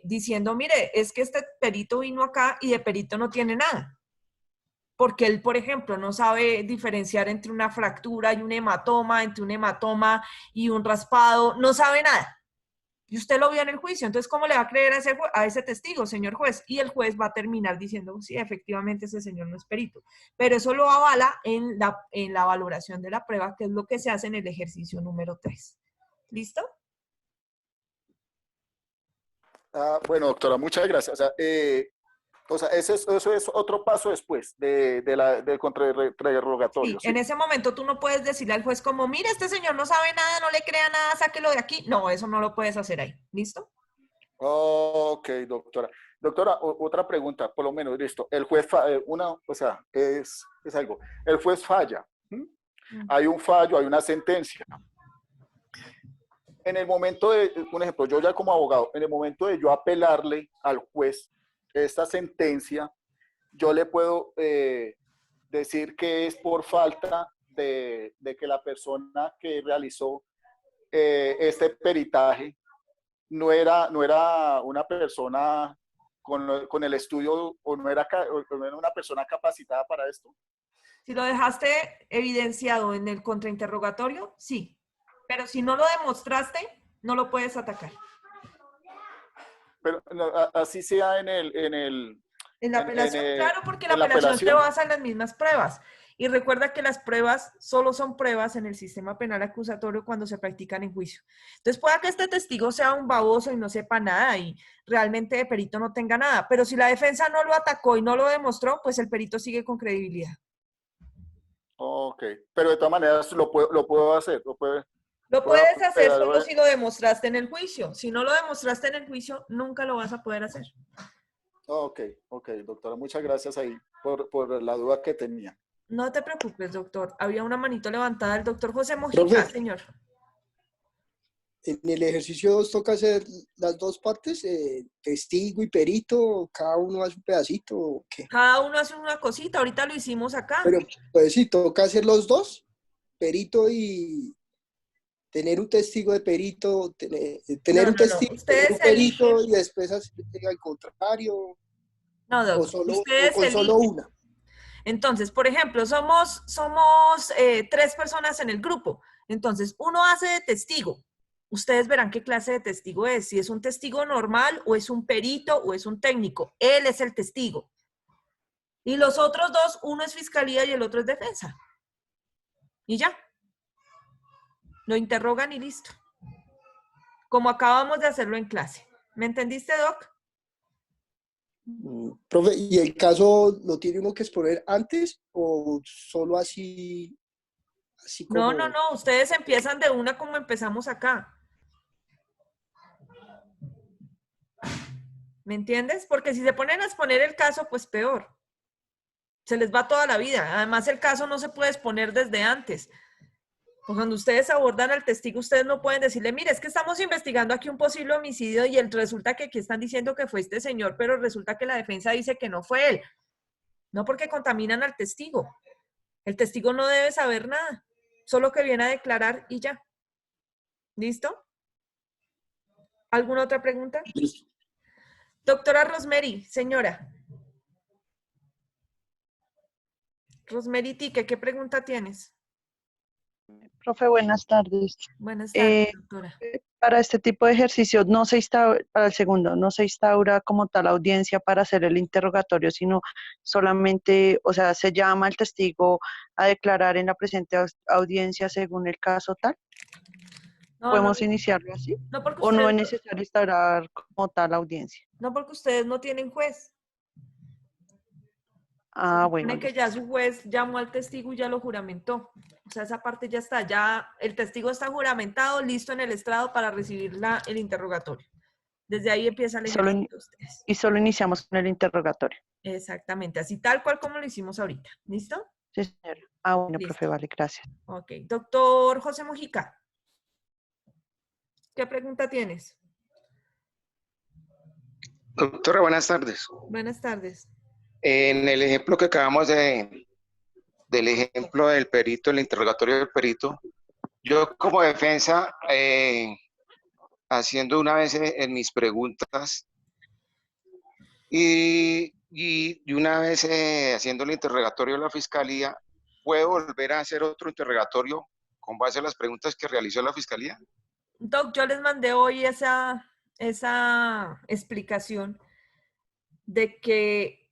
Diciendo, mire, es que este perito vino acá y de perito no tiene nada. Porque él, por ejemplo, no sabe diferenciar entre una fractura y un hematoma, entre un hematoma y un raspado, no sabe nada. Y usted lo vio en el juicio, entonces, ¿cómo le va a creer a ese testigo, señor juez? Y el juez va a terminar diciendo, sí, efectivamente ese señor no es perito. Pero eso lo avala en la valoración de la prueba, que es lo que se hace en el ejercicio número 3. ¿Listo? Bueno, doctora, muchas gracias. Eso es otro paso después del contrarrogatorio, Sí, en ¿sí? ese momento tú no puedes decirle al juez como, mire, este señor no sabe nada, no le crea nada, sáquelo de aquí. No, eso no lo puedes hacer ahí. ¿Listo? Ok, doctora. Doctora, otra pregunta, por lo menos, listo. El juez, es algo. El juez falla. Hay un fallo, hay una sentencia. En el momento un ejemplo, yo ya como abogado, en el momento de yo apelarle al juez esta sentencia, yo le puedo decir que es por falta de que la persona que realizó este peritaje no era una persona con el estudio o no era una persona capacitada para esto. Si lo dejaste evidenciado en el contrainterrogatorio, sí. Pero si no lo demostraste, no lo puedes atacar. Pero así sea En la apelación, claro, porque la en la apelación te apelación. basa en las mismas pruebas. Y recuerda que las pruebas solo son pruebas en el sistema penal acusatorio cuando se practican en juicio. Entonces pueda que este testigo sea un baboso y no sepa nada y realmente de perito no tenga nada. Pero si la defensa no lo atacó y no lo demostró, pues el perito sigue con credibilidad. Ok, pero de todas maneras lo puedo hacer. Lo puedo puedes hacer apelar, solo si lo demostraste en el juicio. Si no lo demostraste en el juicio, nunca lo vas a poder hacer. Ok, doctora, muchas gracias ahí por la duda que tenía. No te preocupes, doctor. Había una manito levantada del doctor José Mojica, Profe. señor. En el ejercicio 2 toca hacer las dos partes, testigo y perito, cada uno hace un pedacito, ¿o qué? Cada uno hace una cosita, ahorita lo hicimos acá. Pero pues sí, toca hacer los dos, perito y tener un testigo de perito, tener un testigo, tener un Ustedes perito eligen. y después hacer al contrario, No, o doctor, o ustedes con solo eligen. una. Entonces, por ejemplo, somos 3 personas en el grupo. Entonces, uno hace de testigo. Ustedes verán qué clase de testigo es, si es un testigo normal o es un perito o es un técnico. Él es el testigo. Y los otros 2, uno es fiscalía y el otro es defensa. Y ya. Lo interrogan y listo. Como acabamos de hacerlo en clase. ¿Me entendiste, Doc? Profe, ¿y el caso lo tiene uno que exponer antes o solo así como? No. Ustedes empiezan de una como empezamos acá. ¿Me entiendes? Porque si se ponen a exponer el caso, pues peor. Se les va toda la vida. Además, el caso no se puede exponer desde antes. Pues cuando ustedes abordan al testigo, ustedes no pueden decirle, mire, es que estamos investigando aquí un posible homicidio y resulta que aquí están diciendo que fue este señor, pero resulta que la defensa dice que no fue él. No, porque contaminan al testigo. El testigo no debe saber nada, solo que viene a declarar y ya. ¿Listo? ¿Alguna otra pregunta? Doctora Rosemary, señora. Rosemary Tique, ¿qué pregunta tienes? Profe, buenas tardes. Buenas tardes, doctora. Para este tipo de ejercicios no se instaura, para el segundo, no se instaura como tal audiencia para hacer el interrogatorio, sino solamente, o sea, se llama al testigo a declarar en la presente audiencia según el caso tal. ¿Podemos iniciarlo así? No, porque ¿O no ustedes, es necesario instaurar como tal audiencia? no porque ustedes no tienen juez. Ah, bueno, Supone que ya su juez llamó al testigo y ya lo juramentó. O sea, esa parte ya está, ya el testigo está juramentado, listo en el estrado para recibir el interrogatorio. Desde ahí empieza el ejercicio de ustedes. Y solo iniciamos con el interrogatorio. Exactamente, así tal cual como lo hicimos ahorita. ¿Listo? Sí, señora. Ah, bueno, Listo. profe, vale, gracias. Ok. Doctor José Mojica, ¿qué pregunta tienes? Doctora, buenas tardes. Buenas tardes. En el ejemplo que acabamos del ejemplo del perito, el interrogatorio del perito, yo como defensa, haciendo una vez en mis preguntas y una vez haciendo el interrogatorio de la fiscalía, ¿puedo volver a hacer otro interrogatorio con base a las preguntas que realizó la fiscalía? Doc, yo les mandé hoy esa explicación de que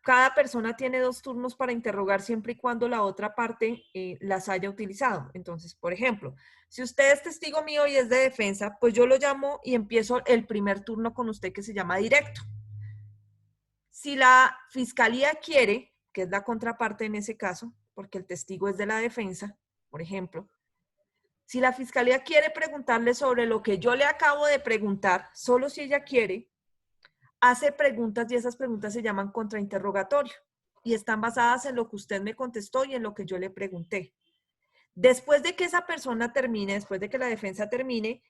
cada persona tiene 2 turnos para interrogar siempre y cuando la otra parte las haya utilizado. Entonces, por ejemplo, si usted es testigo mío y es de defensa, pues yo lo llamo y empiezo el primer turno con usted que se llama directo. Si la fiscalía quiere, que es la contraparte en ese caso, porque el testigo es de la defensa, por ejemplo, si la fiscalía quiere preguntarle sobre lo que yo le acabo de preguntar, solo si ella quiere, hace preguntas y esas preguntas se llaman contrainterrogatorio y están basadas en lo que usted me contestó y en lo que yo le pregunté. Después de que esa persona termine, después de que la defensa termine,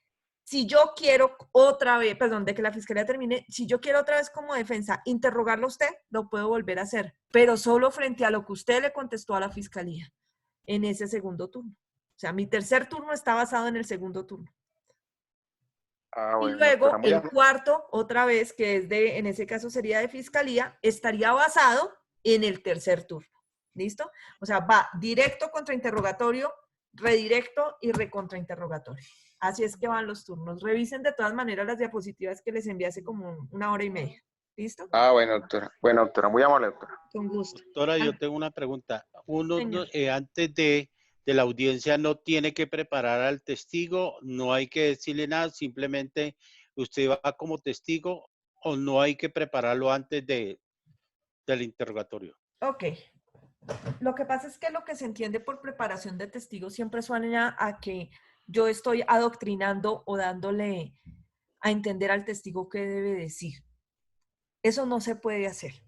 si yo quiero otra vez, perdón, de que la fiscalía termine, si yo quiero otra vez como defensa interrogarlo a usted, lo puedo volver a hacer, pero solo frente a lo que usted le contestó a la fiscalía en ese segundo turno. O sea, mi tercer turno está basado en el segundo turno. Ah, Y bueno, luego doctora, el cuarto, otra vez, que es en ese caso sería de fiscalía, estaría basado en el tercer turno. ¿Listo? O sea, va directo contra interrogatorio, redirecto y recontrainterrogatorio. Así es que van los turnos. Revisen de todas maneras las diapositivas que les envié hace como 1 hora y media. ¿Listo? Ah, bueno, doctora. Bueno, doctora, muy amable, doctora. Con gusto. Doctora, yo tengo una pregunta. Uno Señor. antes de la audiencia no tiene que preparar al testigo, no hay que decirle nada, simplemente usted va como testigo o no hay que prepararlo antes del interrogatorio. Ok. Lo que pasa es que lo que se entiende por preparación de testigos siempre suena a que yo estoy adoctrinando o dándole a entender al testigo qué debe decir. Eso no se puede hacer.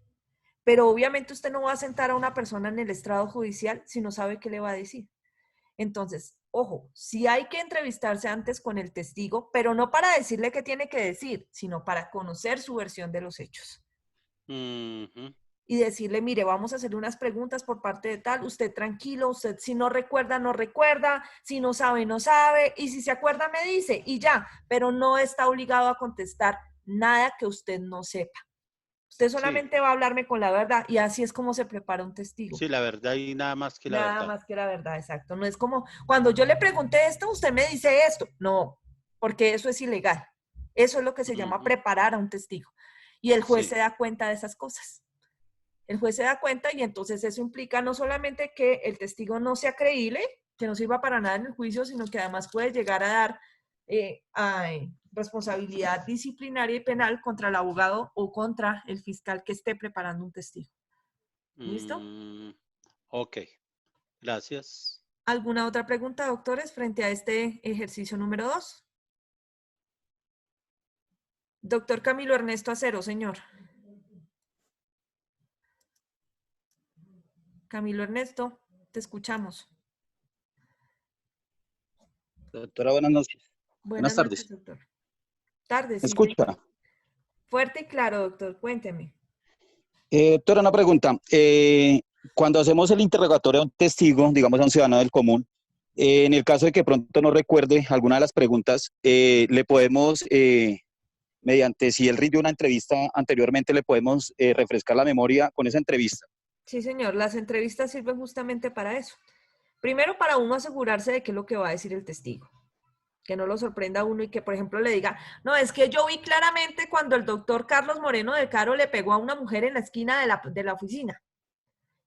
Pero obviamente usted no va a sentar a una persona en el estrado judicial si no sabe qué le va a decir. Entonces, ojo, sí hay que entrevistarse antes con el testigo, pero no para decirle qué tiene que decir, sino para conocer su versión de los hechos. Ujú. Y decirle, mire, vamos a hacerle unas preguntas por parte de tal, usted tranquilo, usted si no recuerda, no recuerda, si no sabe, no sabe, y si se acuerda, me dice, y ya, pero no está obligado a contestar nada que usted no sepa. Usted Sí, solamente va a hablarme con la verdad, y así es como se prepara un testigo. sí, la verdad y nada más que la Nada verdad. más que la verdad, exacto. No es como, cuando yo le pregunté esto, usted me dice esto. No, porque eso es ilegal. Eso es lo que se llama Ujú. preparar a un testigo. Y el juez se Sí, da cuenta de esas cosas. El juez se da cuenta y entonces eso implica no solamente que el testigo no sea creíble, que no sirva para nada en el juicio, sino que además puede llegar a dar responsabilidad disciplinaria y penal contra el abogado o contra el fiscal que esté preparando un testigo. ¿Listo? ok, gracias. ¿Alguna otra pregunta, doctores, frente a este ejercicio número 2? Doctor Camilo Ernesto Acero, señor. Camilo Ernesto, te escuchamos. Doctora, buenas noches. Buenas Buenas noches, tardes. doctor. Tarde, ¿Me sí, escucha? señor. Fuerte y claro, doctor, cuénteme. Doctora, una pregunta. Cuando hacemos el interrogatorio a un testigo, digamos a un ciudadano del común, en el caso de que pronto no recuerde alguna de las preguntas, le podemos, mediante si él rindió una entrevista anteriormente, le podemos refrescar la memoria con esa entrevista. Sí, señor, las entrevistas sirven justamente para eso. Primero, para uno asegurarse de qué es lo que va a decir el testigo. Que no lo sorprenda a uno y que, por ejemplo, le diga, no, es que yo vi claramente cuando el doctor Carlos Moreno de Caro le pegó a una mujer en la esquina de la oficina.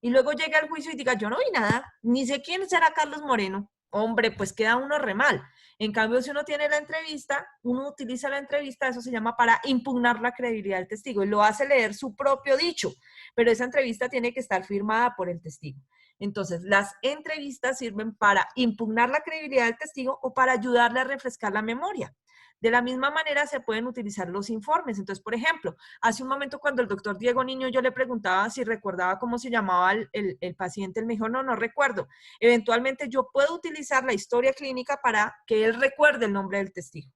Y luego llega al juicio y diga, yo no vi nada, ni sé quién será Carlos Moreno. Hombre, pues queda uno re mal. En cambio, si uno tiene la entrevista, uno utiliza la entrevista, eso se llama para impugnar la credibilidad del testigo y lo hace leer su propio dicho, pero esa entrevista tiene que estar firmada por el testigo. Entonces, las entrevistas sirven para impugnar la credibilidad del testigo o para ayudarle a refrescar la memoria. De la misma manera se pueden utilizar los informes. Entonces, por ejemplo, hace un momento cuando el doctor Diego Niño yo le preguntaba si recordaba cómo se llamaba el paciente, él me dijo, no recuerdo. Eventualmente yo puedo utilizar la historia clínica para que él recuerde el nombre del testigo.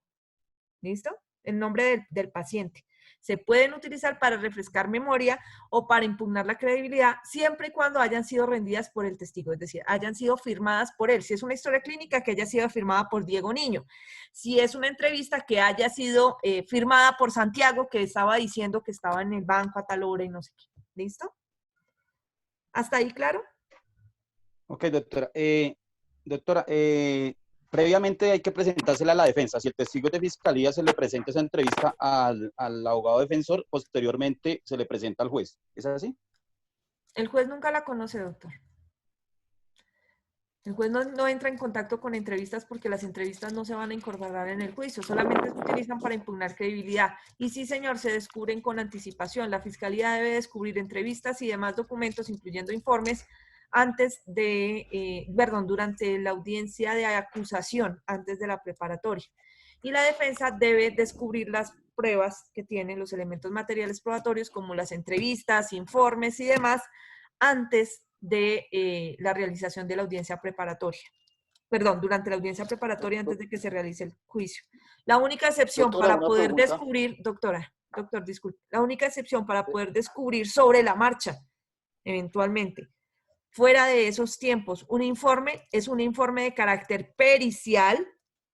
¿Listo? El nombre del paciente. Se pueden utilizar para refrescar memoria o para impugnar la credibilidad, siempre y cuando hayan sido rendidas por el testigo, es decir, hayan sido firmadas por él. Si es una historia clínica, que haya sido firmada por Diego Niño. Si es una entrevista, que haya sido firmada por Santiago, que estaba diciendo que estaba en el banco a tal hora y no sé qué. ¿Listo? ¿Hasta ahí claro? Ok, doctora. Doctora, previamente hay que presentársela a la defensa. Si el testigo es de fiscalía, se le presenta esa entrevista al abogado defensor, posteriormente se le presenta al juez. ¿Es así? El juez nunca la conoce, doctor. El juez no entra en contacto con entrevistas porque las entrevistas no se van a incorporar en el juicio, solamente se utilizan para impugnar credibilidad. Y sí, señor, se descubren con anticipación. La fiscalía debe descubrir entrevistas y demás documentos, incluyendo informes, durante la audiencia de acusación, antes de la preparatoria. Y la defensa debe descubrir las pruebas que tienen los elementos materiales probatorios, como las entrevistas, informes y demás, antes de la realización de la audiencia preparatoria. Perdón, durante la audiencia preparatoria antes de que se realice el juicio. La única excepción Doctora, para una poder pregunta. descubrir, doctor, disculpe, la única excepción para poder descubrir sobre la marcha, eventualmente, fuera de esos tiempos, un informe es un informe de carácter pericial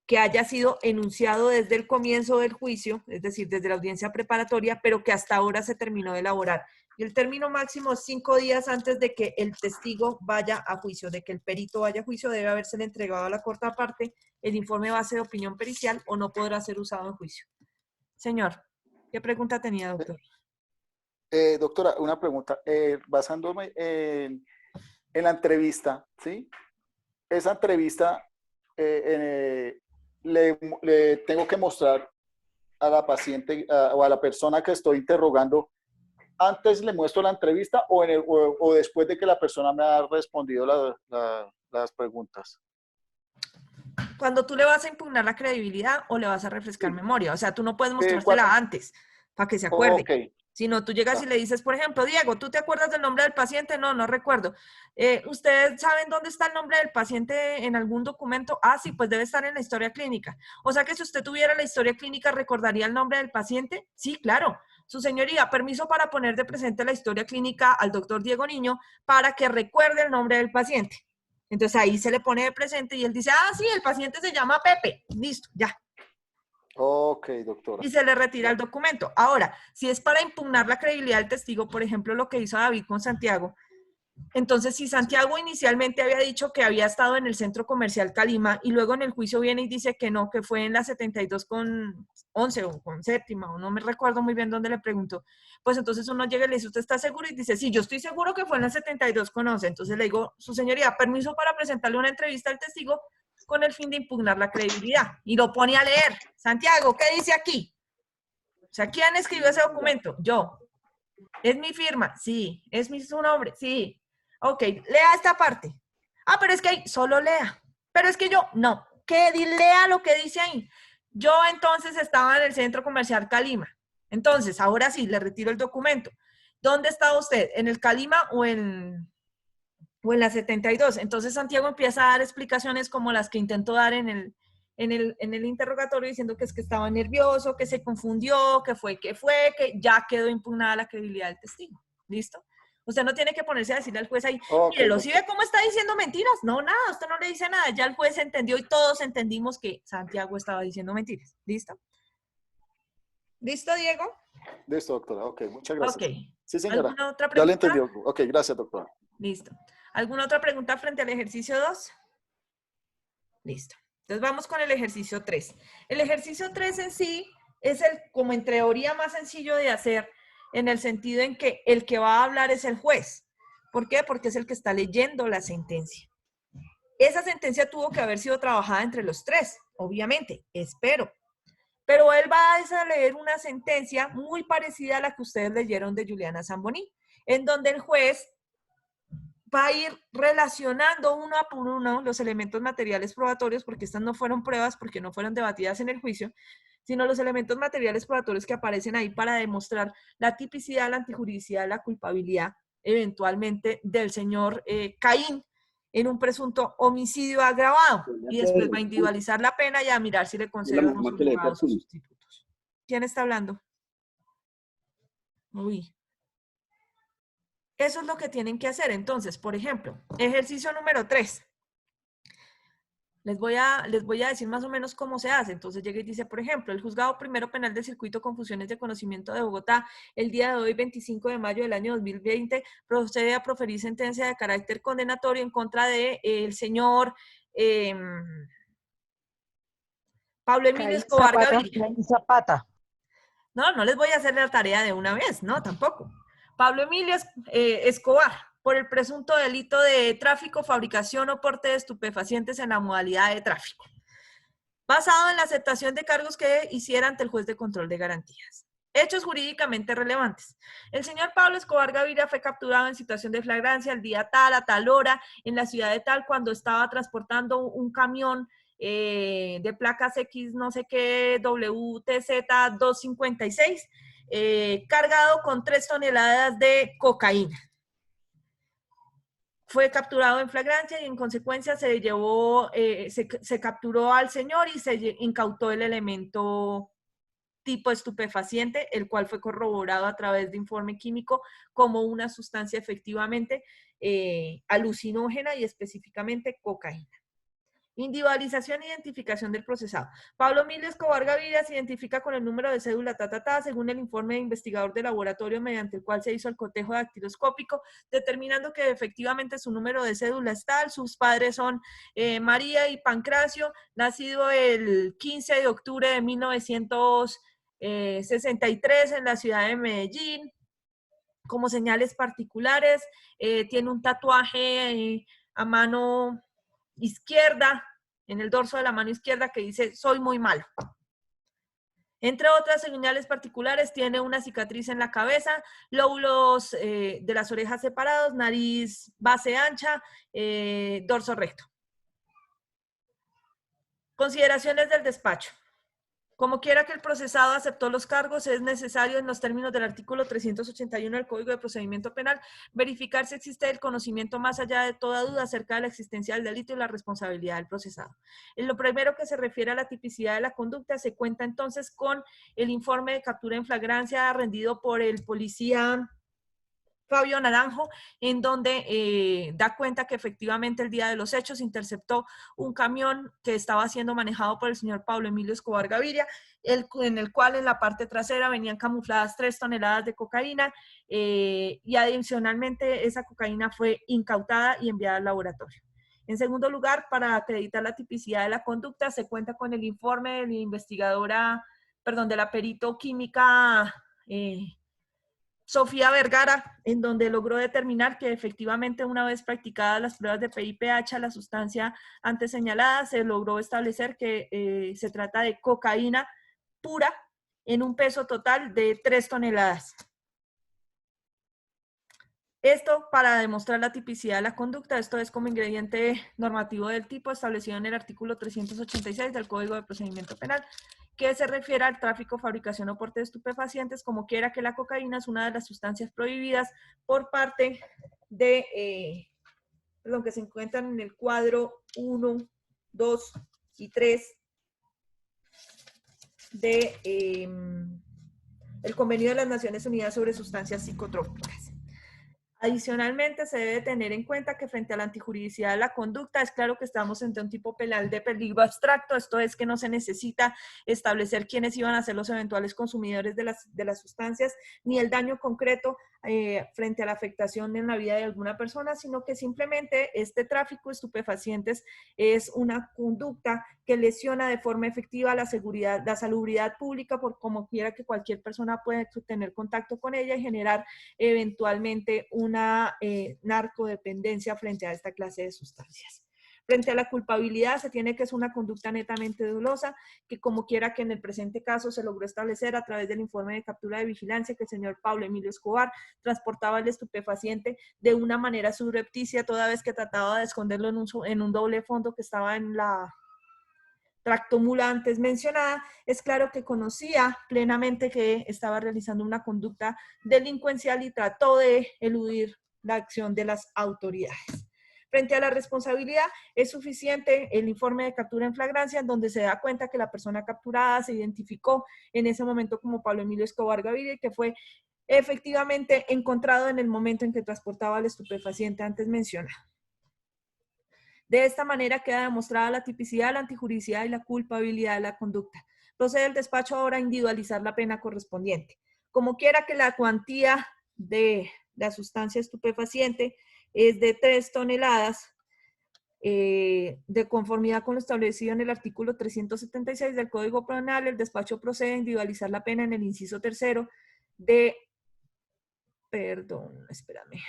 que haya sido enunciado desde el comienzo del juicio, es decir, desde la audiencia preparatoria, pero que hasta ahora se terminó de elaborar. Y el término máximo es 5 días antes de que el testigo vaya a juicio, de que el perito vaya a juicio, debe habérsele entregado a la corte aparte el informe base de opinión pericial o no podrá ser usado en juicio. Señor, ¿qué pregunta tenía, doctor? Doctora, una pregunta. Basándome en la entrevista, ¿sí? Esa entrevista le tengo que mostrar a la paciente o a la persona que estoy interrogando. ¿Antes le muestro la entrevista o después de que la persona me ha respondido las preguntas? Cuando tú le vas a impugnar la credibilidad o le vas a refrescar memoria, o sea, tú no puedes ¿Cuál? mostrársela antes para que se acuerde. Ok, Si no, tú llegas y le dices, por ejemplo, Diego, ¿tú te acuerdas del nombre del paciente? No, no recuerdo. ¿Ustedes saben dónde está el nombre del paciente en algún documento? Ah, sí, pues debe estar en la historia clínica. O sea que si usted tuviera la historia clínica, ¿recordaría el nombre del paciente? Sí, claro. Su señoría, permiso para poner de presente la historia clínica al doctor Diego Niño para que recuerde el nombre del paciente. Entonces ahí se le pone de presente y él dice, ah, sí, el paciente se llama Pepe. Listo, ya. Ok, doctora. Y se le retira el documento. Ahora, si es para impugnar la credibilidad del testigo, por ejemplo, lo que hizo David con Santiago, entonces si Santiago inicialmente había dicho que había estado en el centro comercial Calima y luego en el juicio viene y dice que no, que fue en la 72 con 11 o con séptima, o no me recuerdo muy bien dónde le preguntó, pues entonces uno llega y le dice, ¿usted está seguro? Y dice, sí, yo estoy seguro que fue en la 72 con 11. Entonces le digo, su señoría, permiso para presentarle una entrevista al testigo con el fin de impugnar la credibilidad. Y lo pone a leer. Santiago, ¿qué dice aquí? O sea, ¿quién escribió ese documento? Yo. ¿Es mi firma? Sí. ¿Es su nombre? Sí. Ok, lea esta parte. Ah, pero es que ahí, solo lea. Pero es que yo, no. Lea lo que dice ahí. Yo entonces estaba en el centro comercial Calima. Entonces, ahora sí, le retiro el documento. ¿Dónde está usted? ¿En el Calima o en la 72? Entonces Santiago empieza a dar explicaciones como las que intentó dar en el interrogatorio, diciendo que es que estaba nervioso, que se confundió, que ya quedó impugnada la credibilidad del testigo. ¿Listo? Usted no tiene que ponerse a decirle al juez ahí, mire, ¿lo sí ve cómo está diciendo mentiras? No, nada, usted no le dice nada. Ya el juez entendió y todos entendimos que Santiago estaba diciendo mentiras. ¿Listo? ¿Listo, Diego? Listo, doctora. Ok, muchas gracias. Ok. Sí, señora. ¿Alguna otra Ya pregunta? le entendí. Ok, gracias, doctora. Listo. ¿Alguna otra pregunta frente al ejercicio 2? Listo. Entonces vamos con el ejercicio 3. El ejercicio 3 en sí es como en teoría más sencillo de hacer, en el sentido en que el que va a hablar es el juez. ¿Por qué? Porque es el que está leyendo la sentencia. Esa sentencia tuvo que haber sido trabajada entre los tres, obviamente, espero. Pero él va a leer una sentencia muy parecida a la que ustedes leyeron de Juliana Zamboní, en donde el juez va a ir relacionando uno por uno los elementos materiales probatorios, porque estas no fueron pruebas, porque no fueron debatidas en el juicio, sino los elementos materiales probatorios que aparecen ahí para demostrar la tipicidad, la antijuridicidad, la culpabilidad, eventualmente, del señor Caín en un presunto homicidio agravado. Y después va a individualizar la pena y a mirar si le conceden unos juzgados o sustitutos. ¿Quién está hablando? Uy. Eso es lo que tienen que hacer. Entonces, por ejemplo, ejercicio número 3. Les voy a decir más o menos cómo se hace. Entonces llega y dice, por ejemplo, el Juzgado Primero Penal del Circuito con Funciones de Conocimiento de Bogotá, el día de hoy, 25 de mayo del año 2020, procede a proferir sentencia de carácter condenatorio en contra de el señor Pablo Emilio Escobar Gaviria. Zapata. No les voy a hacer la tarea de una vez, no, tampoco. Pablo Emilio Escobar, por el presunto delito de tráfico, fabricación o porte de estupefacientes en la modalidad de tráfico, basado en la aceptación de cargos que hiciera ante el juez de control de garantías. Hechos jurídicamente relevantes. El señor Pablo Escobar Gaviria fue capturado en situación de flagrancia el día tal, a tal hora, en la ciudad de tal, cuando estaba transportando un camión de placas X, no sé qué, WTZ 256, cargado con 3 toneladas de cocaína. Fue capturado en flagrancia y en consecuencia se capturó al señor y se incautó el elemento tipo estupefaciente, el cual fue corroborado a través de informe químico como una sustancia efectivamente alucinógena y específicamente cocaína. Individualización e identificación del procesado. Pablo Emilio Escobar Gaviria se identifica con el número de cédula según el informe de investigador de laboratorio mediante el cual se hizo el cotejo dactiloscópico, determinando que efectivamente su número de cédula es tal. Sus padres son María y Pancracio, nacido el 15 de octubre de 1963 en la ciudad de Medellín. Como señales particulares, tiene un tatuaje a mano izquierda, en el dorso de la mano izquierda, que dice, soy muy malo. Entre otras señales particulares, tiene una cicatriz en la cabeza, lóbulos de las orejas separados, nariz base ancha, dorso recto. Consideraciones del despacho. Como quiera que el procesado aceptó los cargos, es necesario, en los términos del artículo 381 del Código de Procedimiento Penal, verificar si existe el conocimiento más allá de toda duda acerca de la existencia del delito y la responsabilidad del procesado. En lo primero que se refiere a la tipicidad de la conducta, se cuenta entonces con el informe de captura en flagrancia rendido por el policía Fabio Naranjo, en donde da cuenta que efectivamente el día de los hechos interceptó un camión que estaba siendo manejado por el señor Pablo Emilio Escobar Gaviria, en el cual en la parte trasera venían camufladas 3 toneladas de cocaína y adicionalmente esa cocaína fue incautada y enviada al laboratorio. En segundo lugar, para acreditar la tipicidad de la conducta, se cuenta con el informe de la investigadora, perdón, de la perito química Sofía Vergara, en donde logró determinar que efectivamente una vez practicadas las pruebas de PIPH, la sustancia antes señalada, se logró establecer que se trata de cocaína pura en un peso total de 3 toneladas. Esto para demostrar la tipicidad de la conducta, esto es como ingrediente normativo del tipo establecido en el artículo 386 del Código de Procedimiento Penal, que se refiere al tráfico, fabricación o porte de estupefacientes, como quiera que la cocaína es una de las sustancias prohibidas por parte de, lo que se encuentran en el cuadro 1, 2 y 3 de el Convenio de las Naciones Unidas sobre Sustancias Psicotrópicas. Adicionalmente, se debe tener en cuenta que frente a la antijuridicidad de la conducta, es claro que estamos ante un tipo penal de peligro abstracto, esto es que no se necesita establecer quiénes iban a ser los eventuales consumidores de las sustancias, ni el daño concreto frente a la afectación en la vida de alguna persona, sino que simplemente este tráfico de estupefacientes es una conducta que lesiona de forma efectiva la seguridad, la salubridad pública, por como quiera que cualquier persona puede tener contacto con ella y generar eventualmente una narcodependencia frente a esta clase de sustancias. Frente a la culpabilidad, se tiene que es una conducta netamente dolosa, que como quiera que en el presente caso se logró establecer a través del informe de captura de vigilancia que el señor Pablo Emilio Escobar transportaba el estupefaciente de una manera subrepticia, toda vez que trataba de esconderlo en un doble fondo que estaba en la tractomula antes mencionada. Es claro que conocía plenamente que estaba realizando una conducta delincuencial y trató de eludir la acción de las autoridades. Frente a la responsabilidad, es suficiente el informe de captura en flagrancia, en donde se da cuenta que la persona capturada se identificó en ese momento como Pablo Emilio Escobar Gaviria y que fue efectivamente encontrado en el momento en que transportaba el estupefaciente antes mencionado. De esta manera queda demostrada la tipicidad, la antijuridicidad y la culpabilidad de la conducta. Procede el despacho ahora a individualizar la pena correspondiente. Como quiera que la cuantía de la sustancia estupefaciente es de 3 toneladas, de conformidad con lo establecido en el artículo 376 del Código Penal, el despacho procede a individualizar la pena en el inciso tercero de, perdón, espérame,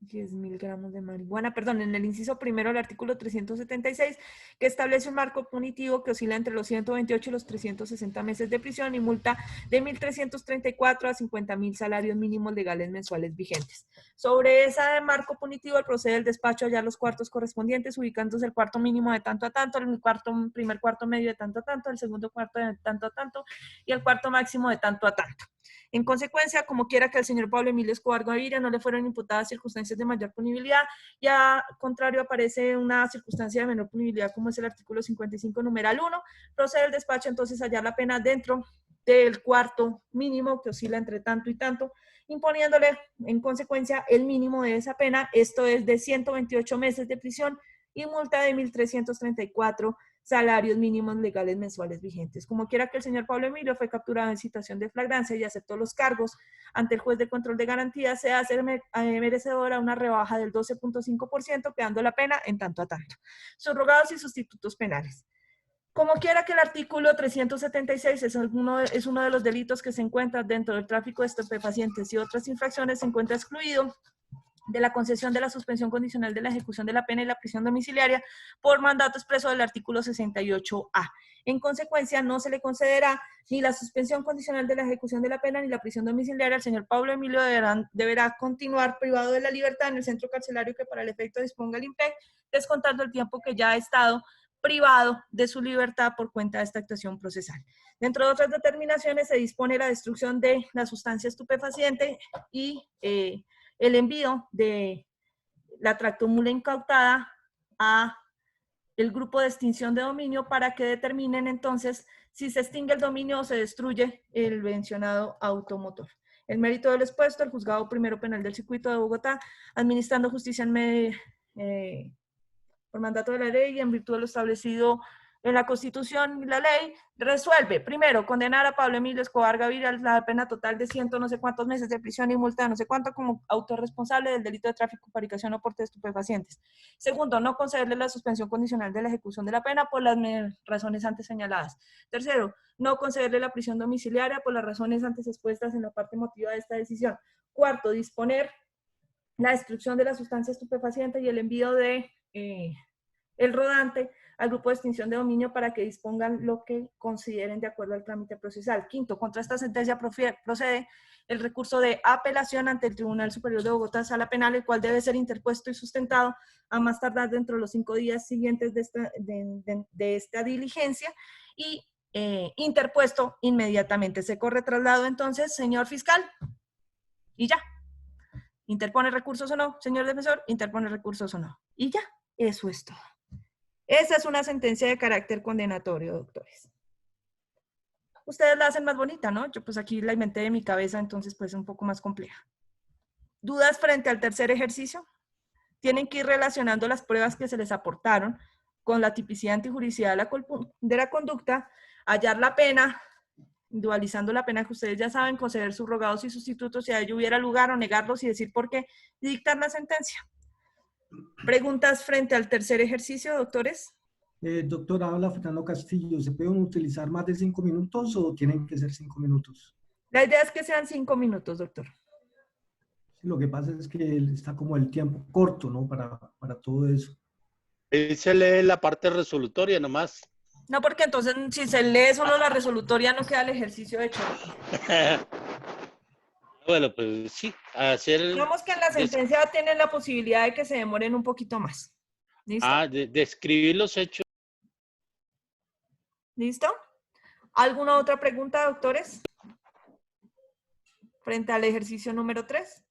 10.000 gramos de marihuana, perdón, en el inciso primero del artículo 376, que establece un marco punitivo que oscila entre los 128 y los 360 meses de prisión y multa de 1.334 a 50.000 salarios mínimos legales mensuales vigentes. Sobre ese marco punitivo, procede el despacho a hallar los cuartos correspondientes, ubicándose el cuarto mínimo de tanto a tanto, el primer cuarto medio de tanto a tanto, el segundo cuarto de tanto a tanto y el cuarto máximo de tanto a tanto. En consecuencia, como quiera que al señor Pablo Emilio Escobar Gaviria no le fueron imputadas circunstancias de mayor punibilidad, y a contrario aparece una circunstancia de menor punibilidad como es el artículo 55 numeral 1, procede el despacho entonces a hallar la pena dentro del cuarto mínimo que oscila entre tanto y tanto, imponiéndole en consecuencia el mínimo de esa pena, esto es de 128 meses de prisión y multa de 1.334 salarios mínimos legales mensuales vigentes. Como quiera que el señor Pablo Emilio fue capturado en situación de flagrancia y aceptó los cargos ante el juez de control de garantía, se hace merecedora una rebaja del 12.5%, quedando la pena en tanto a tanto. Subrogados y sustitutos penales. Como quiera que el artículo 376 es uno de los delitos que se encuentra dentro del tráfico de estupefacientes y otras infracciones, se encuentra excluido de la concesión de la suspensión condicional de la ejecución de la pena y la prisión domiciliaria por mandato expreso del artículo 68A. En consecuencia, no se le concederá ni la suspensión condicional de la ejecución de la pena ni la prisión domiciliaria. El señor Pablo Emilio deberá continuar privado de la libertad en el centro carcelario que para el efecto disponga el INPEC, descontando el tiempo que ya ha estado privado de su libertad por cuenta de esta actuación procesal. Dentro de otras determinaciones se dispone la destrucción de la sustancia estupefaciente y el envío de la tractomula incautada a el grupo de extinción de dominio para que determinen entonces si se extingue el dominio o se destruye el mencionado automotor. El mérito del expuesto, el Juzgado Primero Penal del Circuito de Bogotá, administrando justicia por mandato de la ley y en virtud de lo establecido en la Constitución y la ley, resuelve, primero, condenar a Pablo Emilio Escobar Gaviria a la pena total de 100 no sé cuántos meses de prisión y multa de no sé cuánto como autorresponsable del delito de tráfico, fabricación o porte de estupefacientes. Segundo, no concederle la suspensión condicional de la ejecución de la pena por las razones antes señaladas. Tercero, no concederle la prisión domiciliaria por las razones antes expuestas en la parte motiva de esta decisión. Cuarto, disponer la destrucción de la sustancia estupefaciente y el envío de el rodante al grupo de extinción de dominio para que dispongan lo que consideren de acuerdo al trámite procesal. Quinto, contra esta sentencia procede el recurso de apelación ante el Tribunal Superior de Bogotá, Sala Penal, el cual debe ser interpuesto y sustentado a más tardar dentro de los 5 días siguientes de esta diligencia y interpuesto inmediatamente. Se corre traslado entonces, señor fiscal, y ya. ¿Interpone recursos o no, señor defensor? ¿Interpone recursos o no? Y ya, eso es todo. Esa es una sentencia de carácter condenatorio, doctores. Ustedes la hacen más bonita, ¿no? Yo pues aquí la inventé de mi cabeza, entonces pues es un poco más compleja. ¿Dudas frente al tercer ejercicio? Tienen que ir relacionando las pruebas que se les aportaron con la tipicidad antijuricidad de la conducta, hallar la pena, dualizando la pena que ustedes ya saben, conceder subrogados y sustitutos si a ello hubiera lugar o negarlos y decir por qué, y dictar la sentencia. ¿Preguntas frente al tercer ejercicio, doctores? Doctora, habla Fernando Castillo. ¿Se pueden utilizar más de 5 minutos o tienen que ser 5 minutos? La idea es que sean 5 minutos, doctor. Sí, lo que pasa es que está como el tiempo corto, ¿no? Para todo eso. Se lee la parte resolutoria nomás. No, porque entonces si se lee solo la resolutoria no queda el ejercicio hecho. Bueno, pues sí, hacer... Digamos que en la sentencia tienen la posibilidad de que se demoren un poquito más. ¿Listo? Describir los hechos. ¿Listo? ¿Alguna otra pregunta, doctores? Frente al ejercicio número 3.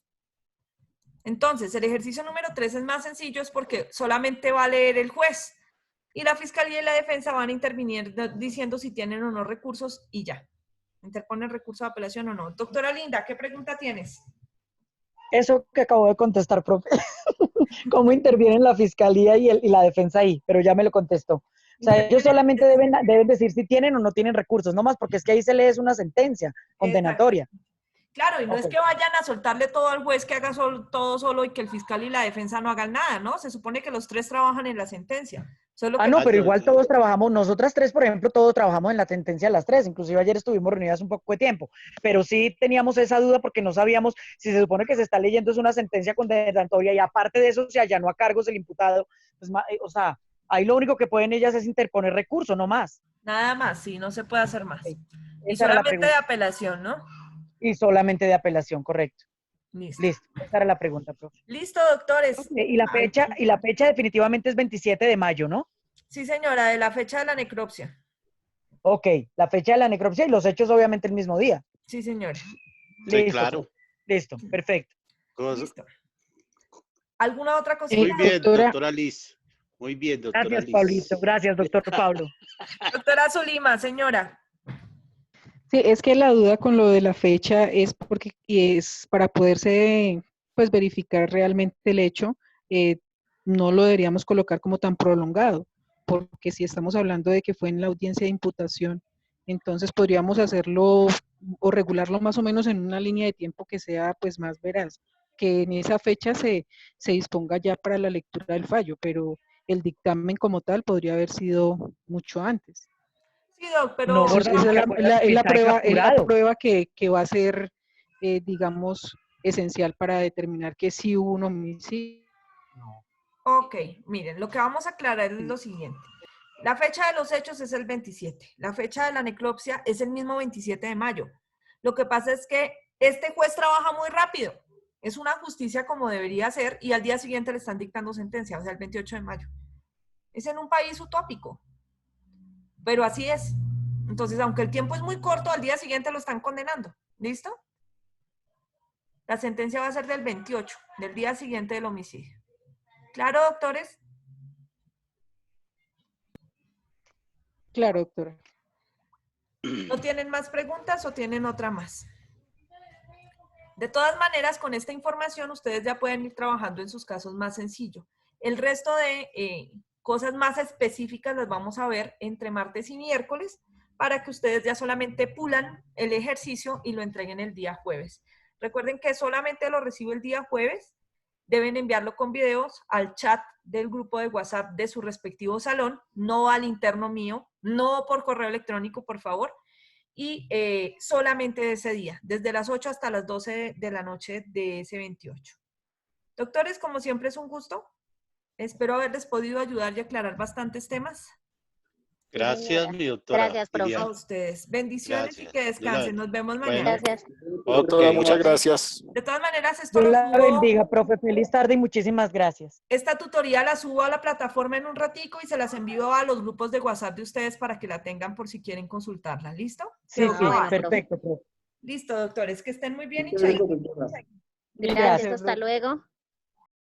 Entonces, el ejercicio número 3 es más sencillo, es porque solamente va a leer el juez. Y la fiscalía y la defensa van a intervenir diciendo si tienen o no recursos y ya. ¿Interponen recurso de apelación o no? Doctora Linda, ¿qué pregunta tienes? Eso que acabo de contestar, profe. ¿Cómo intervienen la fiscalía y la defensa ahí? Pero ya me lo contestó. O sea, ellos solamente deben decir si tienen o no tienen recursos, no más, porque es que ahí se lee una sentencia condenatoria. Claro, y no es que vayan a soltarle todo al juez que haga todo solo y que el fiscal y la defensa no hagan nada, ¿no? Se supone que los tres trabajan en la sentencia. No, pero igual todos trabajamos, nosotras tres, por ejemplo, todos trabajamos en la sentencia las tres, inclusive ayer estuvimos reunidas un poco de tiempo, pero sí teníamos esa duda porque no sabíamos si se supone que se está leyendo es una sentencia condenatoria y aparte de eso se allanó a cargos el imputado, pues, o sea, ahí lo único que pueden ellas es interponer recurso, no más. Nada más, sí, no se puede hacer más. Y Esa era la solamente pregunta. de apelación, ¿no? Y solamente de apelación, correcto. Listo. Listo, esa era la pregunta, profe. Listo, doctores. Y la fecha definitivamente es 27 de mayo, ¿no? Sí, señora, de la fecha de la necropsia. Ok, la fecha de la necropsia y los hechos obviamente el mismo día. Sí, señora. Sí, Listo, claro. Listo, perfecto. Listo. ¿Alguna otra cosita? Muy bien, doctora Liz. Muy bien, doctora Gracias, Liz. Pablito. Gracias, doctor Pablo. Doctora Zulima, señora. Sí, es que la duda con lo de la fecha es porque es para poderse pues verificar realmente el hecho, no lo deberíamos colocar como tan prolongado, porque si estamos hablando de que fue en la audiencia de imputación, entonces podríamos hacerlo o regularlo más o menos en una línea de tiempo que sea pues más veraz, que en esa fecha se disponga ya para la lectura del fallo, pero el dictamen como tal podría haber sido mucho antes. Sí, doc, pero... No, Entonces, porque es la apurado. prueba que va a ser, digamos, esencial para determinar que sí hubo un homicidio. Ok, miren, lo que vamos a aclarar es lo siguiente. La fecha de los hechos es el 27. La fecha de la necropsia es el mismo 27 de mayo. Lo que pasa es que este juez trabaja muy rápido. Es una justicia como debería ser y al día siguiente le están dictando sentencia, o sea, el 28 de mayo. Es en un país utópico, pero así es. Entonces, aunque el tiempo es muy corto, al día siguiente lo están condenando. ¿Listo? La sentencia va a ser del 28, del día siguiente del homicidio. ¿Claro, doctores? Claro, doctora. ¿No tienen más preguntas o tienen otra más? De todas maneras, con esta información ustedes ya pueden ir trabajando en sus casos más sencillo. El resto de cosas más específicas las vamos a ver entre martes y miércoles para que ustedes ya solamente pulan el ejercicio y lo entreguen el día jueves. Recuerden que solamente lo recibo el día jueves. Deben enviarlo con videos al chat del grupo de WhatsApp de su respectivo salón, no al interno mío, no por correo electrónico, por favor. Y solamente de ese día, desde las 8 hasta las 12 de la noche de ese 28. Doctores, como siempre es un gusto. Espero haberles podido ayudar y aclarar bastantes temas. Gracias, mi doctora. Gracias, profe. A ustedes. Bendiciones y que descansen. Nos vemos Bueno. mañana. Gracias. Doctora, muchas gracias. De todas maneras, esto Dios lo la subo. bendiga, profe. Feliz tarde y muchísimas gracias. Esta tutoría la subo a la plataforma en un ratico y se las envío a los grupos de WhatsApp de ustedes para que la tengan por si quieren consultarla. ¿Listo? Sí, sí, perfecto, profe. Listo, doctores. Que estén muy bien y Muchas chaito. gracias, doctora. Gracias, hasta luego.